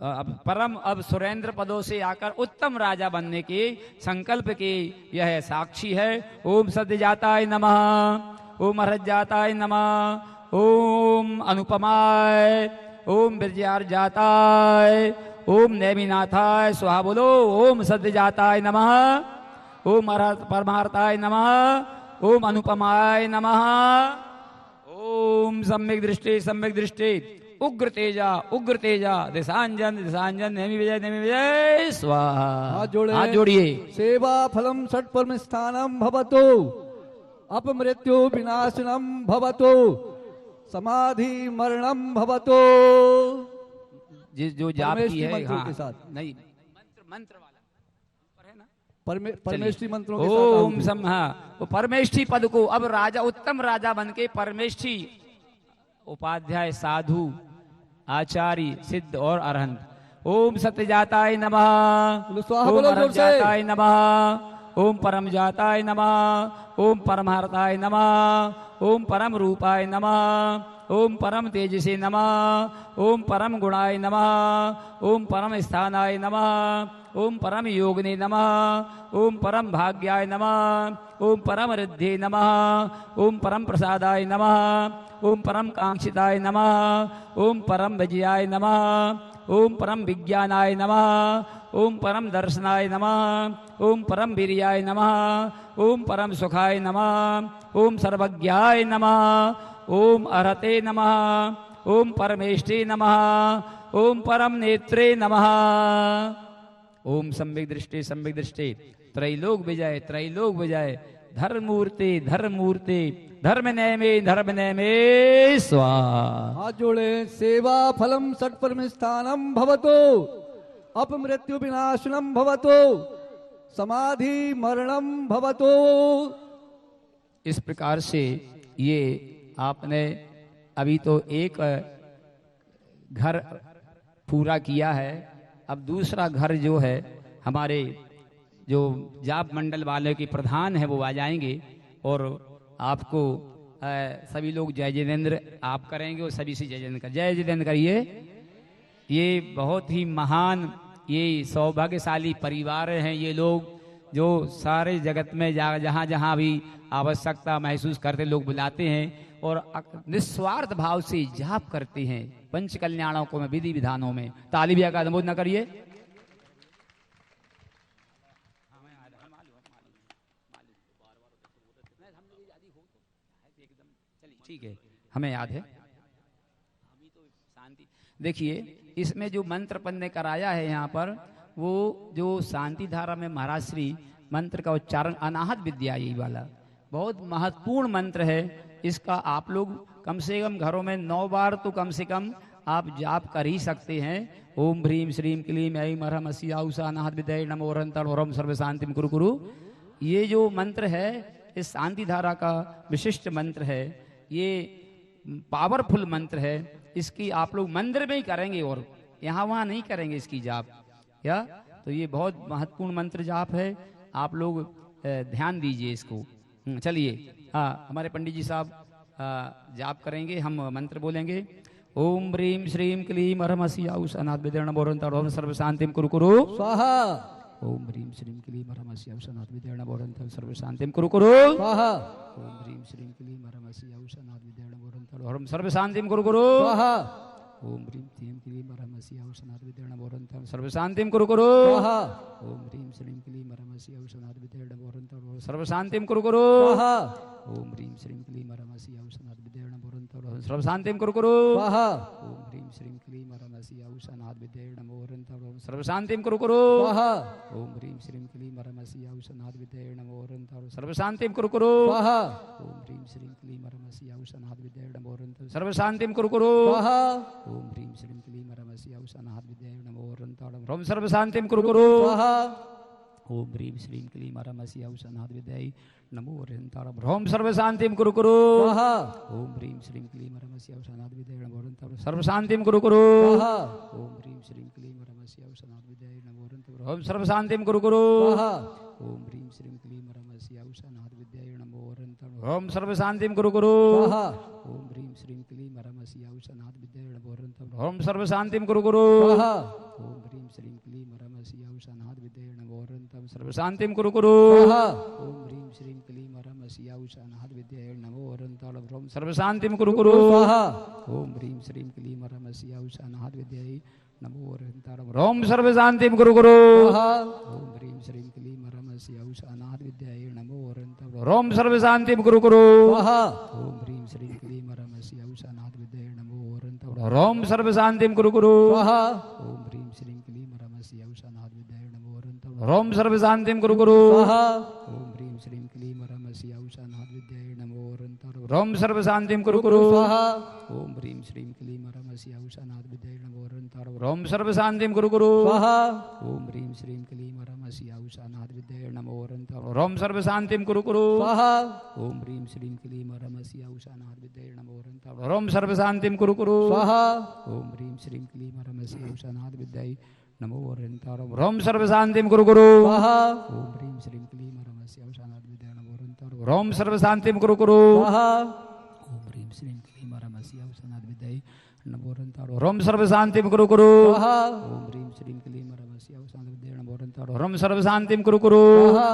अब सुरेंद्र पदों से आकर उत्तम राजा बनने के संकल्प के यह साक्षी है। ओम सत्यजाताय नमः, ओम हरज्जाताय नमः, ओम अनुपमाय, ओम विजयार जाताय, ओम नेमिनाथाय स्वाहा। बोलो ओम सद्य जाताय नमः, ओम परमार्थाय नमः, ओम अनुपमाय नमः, ओम सम्यक दृष्टि उग्र तेजा दिशांजन नेमि विजय स्वाहा। हाथ जोड़िए। सेवा फलम षट परमस्थानम भवतो अपमृत्यो विनाशनम भवतो समाधि मरणम भवतो। जिस जो जाप की है मंत्रों हाँ, के साथ नहीं मंत्र वाला है ना। परमेष्ठी मंत्रों के साथ ओम सम हाँ, वो परमेष्ठी पद को अब राजा उत्तम राजा बन के परमेष्ठी उपाध्याय साधु आचार्य सिद्ध और अरहंत। ओम सत्यजाताय नमः, ओम अरहजाताय नमः, ओम परम जाताय नमः, ओम परमार्थाय नमः, ओम परम रूपाय नमः, ओम परम तेजसे नमः, ओम परम गुणाय नमः, ओम परम स्थानाय नमः, ओम परम योगिने नमः, ओम परम भाग्याय नमः, ओम परम रिद्धे नमः, ओम परम प्रसादाय नमः, ओम परम कांक्षिताय नमः, ओम परम विजयाय नमः, ओम परम विज्ञानाय नमः, ओम परम दर्शनाय नमः, ओम परम वीर्याय नमः, ओम परम सुखाय नमः, ओम सर्वज्ञाय नमः, ओम अरहते नमः, ओम परमेष्ठे नमः, ओम परम नेत्रे नमः, ओम सम्यक दृष्टि त्रैलोक विजय धर्मूर्ति धर्म नेमे स्वाहा। हाथ जोड़े। सेवा फलम षट परमस्थानम भवतो अपमृत्यु विनाशनम भवतो समाधि मरणम भवतो। इस प्रकार से ये आपने अभी तो एक घर पूरा किया है। अब दूसरा घर जो है हमारे जो जाप मंडल वाले के प्रधान है वो आ जाएंगे और आपको सभी लोग जय जितेंद्र आप करेंगे और सभी से जय जितेंद्र करिए। ये बहुत ही महान ये सौभाग्यशाली परिवार हैं ये लोग जो सारे जगत में जहाँ जहाँ भी आवश्यकता महसूस करते लोग बुलाते हैं और निस्वार्थ भाव से जाप करते हैं पंच कल्याणों को में विधि विधानों में। ताली भी का अनुमोदन करिए। ठीक है हमें याद है। देखिए इसमें जो मंत्र पद ने कराया है यहाँ पर वो जो शांति धारा में महाराज श्री मंत्र का उच्चारण अनाहत विद्या यही वाला बहुत महत्वपूर्ण मंत्र है। इसका आप लोग कम से कम घरों में 9 बार तो कम से कम आप जाप कर ही सकते हैं। ओम ह्रीम श्रीम क्लीम ऐं अरहम अस्सी आउषा अनाहत विद्याय नमो रंतण ओरम सर्व शांतिम कुरु कुरु। ये जो मंत्र है इस शांति धारा का विशिष्ट मंत्र है, ये पावरफुल मंत्र है। इसकी आप लोग मंदिर में ही करेंगे और यहाँ वहाँ नहीं करेंगे इसकी जाप या। तो ये बहुत महत्वपूर्ण मंत्र जाप है, आप लोग ध्यान दीजिए इसको। चलिए हाँ, हमारे पंडित जी साहब जाप करेंगे, हम मंत्र बोलेंगे। ओम ह्रीम श्रीम क्लीम अरहमसी आउष अनाथ विद्याण बोरंतर सर्व शांतिम कुरु कुरु स्वाहा। ओम ह्रीम श्रीम क्लीम अरहमसी आउष अनाथ विद्याण बोरंतर सर्व शांतिम कुरु कुरु स्वाहा। ओम ह्रीम श्रीम क्लीम अरहमसी आउष अनाथ विद्याण बोरंतर सर्व शांतिम कुरु कुरु स्वाहा। ओम ह्रीम क्लीम क्लीम अरहमसी आउष अनाथ विद्याण बोरंतर सर्व शांतिम कुरु कुरु स्वाहा। ओम ह्रीम श्रीम क्लीम अरहमसी आउष अनाथ विद्याण बोरंतर सर्व शांतिम कुरु कुरु स्वाहा। ओम ह्रीम श्रीम क्लीम अरहमसी आउष अनाथ विद्याण बोरंतर सर्व शांतिम कुरु कुरु स्वाहा। ओम ह्रीम श्रीम क्लीम अरहमसी आउष अनाथ विद्याण बोरंतर सर्व शांतिम कुरु कुरु स्वाहा। ओम ह्रीम श्रीम क्लीम अरहमसी आउष अनाथ विद्याण बोरंतर सर्व शांतिम कुरु कुरु स्वाहा। ओम ह्रीम श्रीम क्लीम अरहमसी आउष अनाथ विद्याण बोरंतर सर्व शांतिम कुरु कुरु स्वाहा। ओम ह्रीम श्रीम क्लीम अरहमसी आउष अनाथ विद्याण बोरंतर सर्व शांतिम कुरु कुरु स्वाहा। ओम ह्रीम श्रीम क्लीम अरहमसी आउष अनाथ विद्याय नमो रंतारम रोम सर्व शांतिम कुरु कुरु स्वाहा। ओम ह्रीम श्रीम क्लीम अरहमसी आउष अनाथ विद्याय नमो रंतारम सर्व शांतिम कुरु कुरु स्वाहा। ओम ह्रीम श्रीम क्लीम अरहमसी आउष अनाथ विद्याय नमो रंतारम रोम सर्व शांतिम कुरु कुरु स्वाहा। ओम ह्रीम श्रीम क्लीम अरहमसी आउष अनाथ विद्याय नमो रंतारम रोम सर्व शांतिम कुरु कुरु स्वाहा। ओम ह्रीम श्रीम क्लीम अरहमसी आउष अनाथ विद्याय नमो रंतारम रोम सर्व शांतिम कुरु कुरु स्वाहा। ओम ह्रीम श्रीम क्लीम अरहमसी आउष अनाथ विद्याय नमो रंतारम सर्व शांतिम कुरु कुरु स्वाहा। ओम ह्रीम श्रीम क्लीम अरहमसी आउष अनाथ विद्याय नमो रंतारम रोम सर्व शांतिम कुरु कुरु स्वाहा। ओम ह्रीम श्रीम क्लीम अरहमसी आउष अनाथ विद्याय नमो रंतारम रोम सर्व शांतिम कुरु कुरु स्वाहा। ओम ह्रीम श्रीम क्लीम अरहमसी आउष अनाथ विद्याय नमो रंतारम रोम सर्व शांतिम कुरु कुरु स्वाहा। ओम ह्रीम श्रीम क्लीम अरहमसी आउष अनाथ विद्याय नमो रंतारम रोम सर्व शांतिम कुरु कुरु स्वाहा। ओम ह्रीम श्रीम क्लीम अरहमसी आउष अनाथ विद्याय नमो रंतारम रोम सर्व शांतिम कुरु कुरु स्वाहा। ओम ह्रीम श्रीम क्लीम अरहमसी आउष अनाथ विद्याय नमो रंतारम रोम सर्व शांतिम कुरु कुरु स्वाहा। ओम ह्रीम श्रीम क्लीम अरहमसी आउष अनाथ विद्याय नमो रंतारम रोम सर्व शांतिम कुरु कुरु स्वाहा। ओम ह्रीम श्रीम क्लीम अरहमसी आउष अनाथ विद्याय नमो रंतारम रोम सर्व शांतिम कुरु कुरु स्वाहा। ओम ह्रीम श्रीम क्लीम अरहमसी आउष अनाथ विद्याय नमो रंतारम रोम सर्व शांतिम कुरु कुरु स्वाहा। ओम ह्रीम श्रीम क्लीम अरहमसी आउष अनाथ विद्याय नमो रंतारम रोम सर्व शांतिम कुरु कुरु स्वाहा। ओम ह्रीम श्रीम क्लीम अरहमसी आउष अनाथ विद्याय नमो रंतारम रोम सर्व शांतिम कुरु कुरु स्वाहा। ओम ह्रीम श्रीम क्लीम अरहमसी आउष अनाथ विद्याय नमो रंतारम रोम सर्व शांतिम कुरु कुरु स्वाहा। ओम ह्रीम श्रीम क्लीम अरहमसी आउष अनाथ विद्याय नमो रंतारम रोम सर्व शांतिम कुरु कुरु स्वाहा। ओम ह्रीम श्रीम क्लीम अरहमसी आउष अनाथ विद्याय नमो रंतारम रोम सर्व शांतिम कुरु कुरु स्वाहा।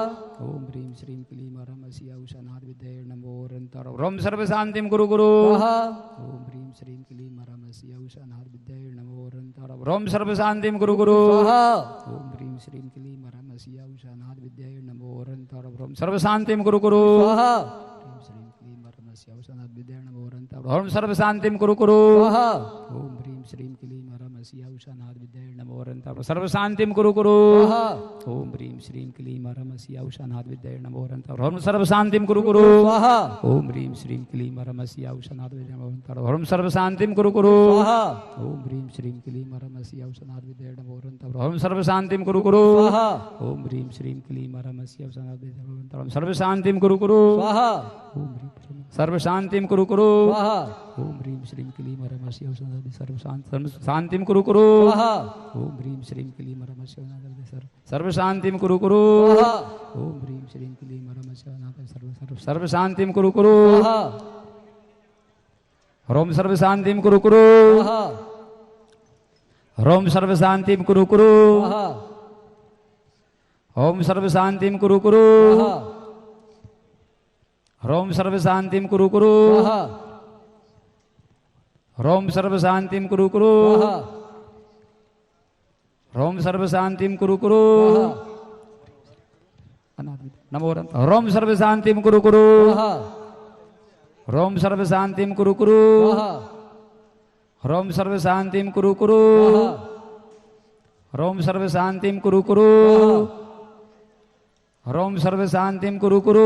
ओम ह्रीम श्रीम क्लीम अरहमसी आउष अनाथ विद्याय नमो रंतारम रोम सर्व शांतिम कुरु कुरु स्वाहा। ओम ह्रीम श्रीम क्लीम अरहमसी आउष अनाथ विद्याय नमो रंतारम रोम सर्व शांतिम कुरु कुरु स्वाहा। ह्रीम श्रीम क्लीम अरहमसी आउष अनाथ विद्याय नमो रंतारम रोम सर्व शांतिम कुरु कुरु स्वाहा। ओम ह्रीम श्रीम क्लीम अरहमसी आउष अनाथ विद्याय नमो रंतारम सर्व शांतिम कुरु कुरु स्वाहा। ओम ह्रीम श्रीम क्लीम अरहमसी आउष अनाथ विद्याय नमो रंतारम सर्व शांतिम कुरु कुरु स्वाहा। ओम ह्रीम श्रीम क्लीम अरहमसी आउष अनाथ विद्याय नमो रंतारम सर्व शांतिम कुरु कुरु स्वाहा। ओम ह्रीम श्रीम क्लीम अरहमसी आउष अनाथ विद्याय नमो रंतारम सर्व शांतिम कुरु कुरु स्वाहा। ओम ह्रीम श्रीम क्लीम अरहमसी आउष अनाथ विद्याय नमो रंतारम सर्व शांतिम कुरु कुरु स्वाहा। ओम ह्रीम सर्व शांतिम कुरु कुरु स्वाहा। ओम ह्रीम श्रीम क्लीम अरहमसी आउष अनाथ सर्व शांतिम कुरु कुरु स्वाहा। ओम ह्रीम श्रीम क्लीम अरहमसी सर्व शांतिम कुरु कुरु स्वाहा। ओम ह्रीम श्रीम क्लीम अरहमसी सर्व शांतिम कुरु कुरु स्वाहा। रोम सर्व शांतिम कुरु कुरु स्वाहा। रोम सर्व शांतिम कुरु कुरु स्वाहा। ओम सर्व शांतिम कुरु कुरु स्वाहा। रोम सर्व शांतिम कुरु कुरु स्वाहा। रोम सर्व शांतिम कुरु कुरु स्वाहा। रोम सर्व शांतिम कुरु कुरु नमो रोम सर्व शांतिम कुरु कुरु स्वाहा। रोम सर्व शांतिम कुरु कुरु स्वाहा। रोम सर्व शांतिम कुरु कुरु रोम सर्व शांतिम कुरु कुरु रोम सर्व शांतिम कुरु कुरु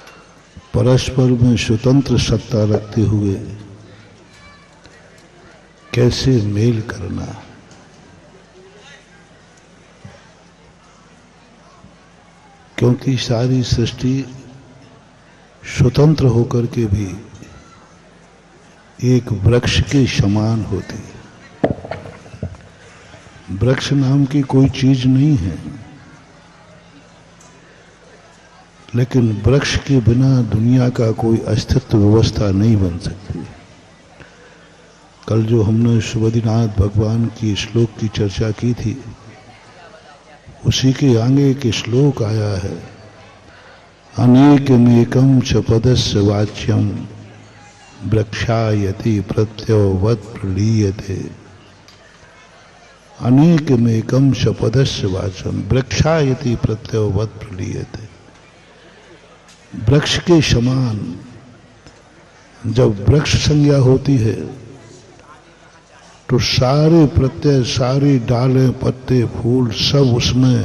परस्पर में स्वतंत्र सत्ता रखते हुए कैसे मेल करना, क्योंकि सारी सृष्टि स्वतंत्र होकर के भी एक वृक्ष के समान होती है। वृक्ष नाम की कोई चीज नहीं है, लेकिन वृक्ष के बिना दुनिया का कोई अस्तित्व व्यवस्था नहीं बन सकती। कल जो हमने शुभदिनाथ भगवान की श्लोक की चर्चा की थी, उसी के आगे एक श्लोक आया है, अनेकमेकं च पदस्य वाच्यं वृक्षायति प्रत्ययवत् प्रलीयते। अनेकमेकं च पदस्य वाच्यं वृक्षायति प्रत्ययवत् प्रलीयते। वृक्ष के समान जब वृक्ष संज्ञा होती है तो सारे प्रत्यय, सारी डालें, पत्ते, फूल सब उसमें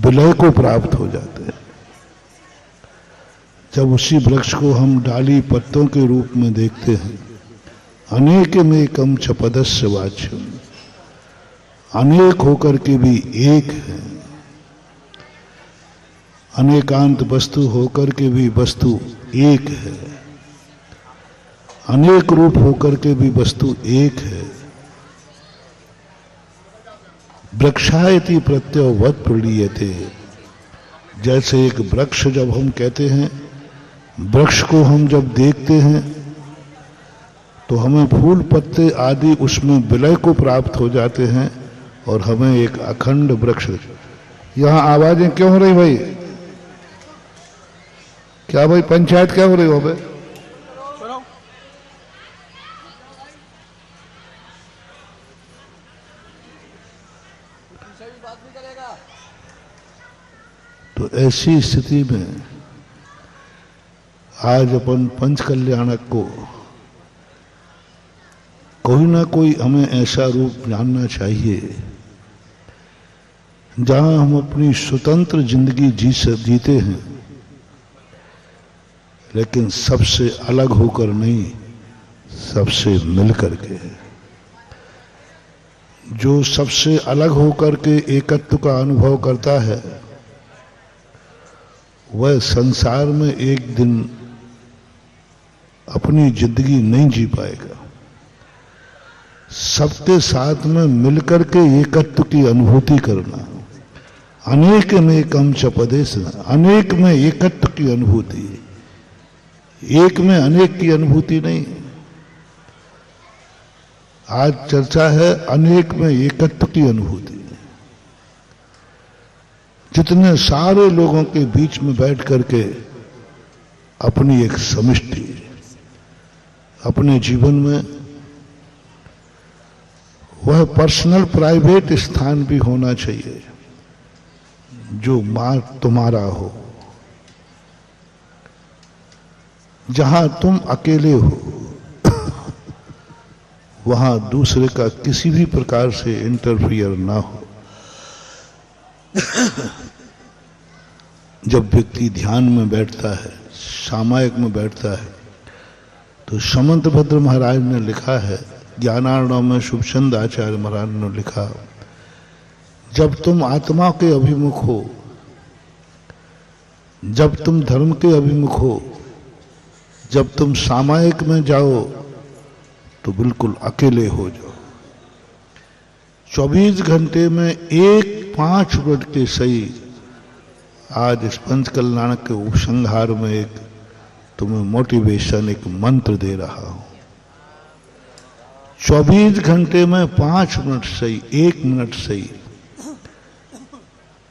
विलय को प्राप्त हो जाते हैं। जब उसी वृक्ष को हम डाली पत्तों के रूप में देखते हैं, अनेकमेकं च पदस्य वाच्यं, अनेक होकर के भी एक है, अनेकांत वस्तु होकर के भी वस्तु एक है, अनेक रूप होकर के भी वस्तु एक है। वृक्षायति प्रत्ययवत् प्रलीयते। जैसे एक वृक्ष जब हम कहते हैं, वृक्ष को हम जब देखते हैं तो हमें फूल पत्ते आदि उसमें विलय को प्राप्त हो जाते हैं और हमें एक अखंड वृक्ष। यहां आवाजें क्यों हो रही भाई? क्या भाई पंचायत क्या हो रही हो भाई? तो ऐसी स्थिति में आज अपन पंच कल्याणक को कोई ना कोई हमें ऐसा रूप जानना चाहिए जहां हम अपनी स्वतंत्र जिंदगी जीते हैं, लेकिन सबसे अलग होकर नहीं, सबसे मिलकर के। जो सबसे अलग होकर के एकत्व का अनुभव करता है वह संसार में एक दिन अपनी जिंदगी नहीं जी पाएगा। सबके साथ में मिलकर के एकत्व की अनुभूति करना, अनेकमेकं च पदेन, अनेक में एकत्व की अनुभूति, एक में अनेक की अनुभूति नहीं। आज चर्चा है अनेक में एकत्व की अनुभूति। जितने सारे लोगों के बीच में बैठ करके अपनी एक समष्टि, अपने जीवन में वह पर्सनल प्राइवेट स्थान भी होना चाहिए जो मात्र तुम्हारा हो, जहां तुम अकेले हो, वहां दूसरे का किसी भी प्रकार से इंटरफियर ना हो। जब व्यक्ति ध्यान में बैठता है, सामायिक में बैठता है, तो समंतभद्र महाराज ने लिखा है, ज्ञानार्णव में शुभचंद आचार्य महाराज ने लिखा, जब तुम आत्मा के अभिमुख हो, जब तुम धर्म के अभिमुख हो, जब तुम सामायिक में जाओ तो बिल्कुल अकेले हो जाओ। 24 घंटे में एक 5 मिनट के सही आज इस पंच कल्याण के उपसंहार में एक तुम्हें मोटिवेशन, एक मंत्र दे रहा हूं। 24 घंटे में 5 मिनट सही, 1 मिनट सही,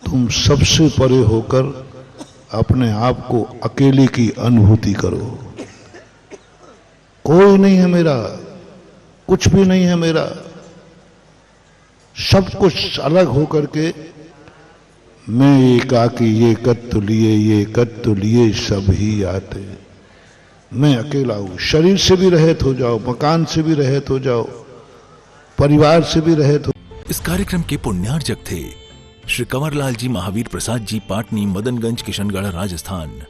तुम सबसे परे होकर अपने आप को अकेले की अनुभूति करो। कोई नहीं है मेरा, कुछ भी नहीं है मेरा, सब कुछ अलग होकर के मैं एकाकी, ये कत्तु लिए, ये कत्तु लिए सब ही आते, मैं अकेला हूं। शरीर से भी रहित हो जाओ, मकान से भी रहित हो जाओ, परिवार से भी रहित हो। इस कार्यक्रम के पुण्यार्जक थे श्री कंवरलाल जी महावीर प्रसाद जी, पाटनी, मदनगंज, किशनगढ़, राजस्थान।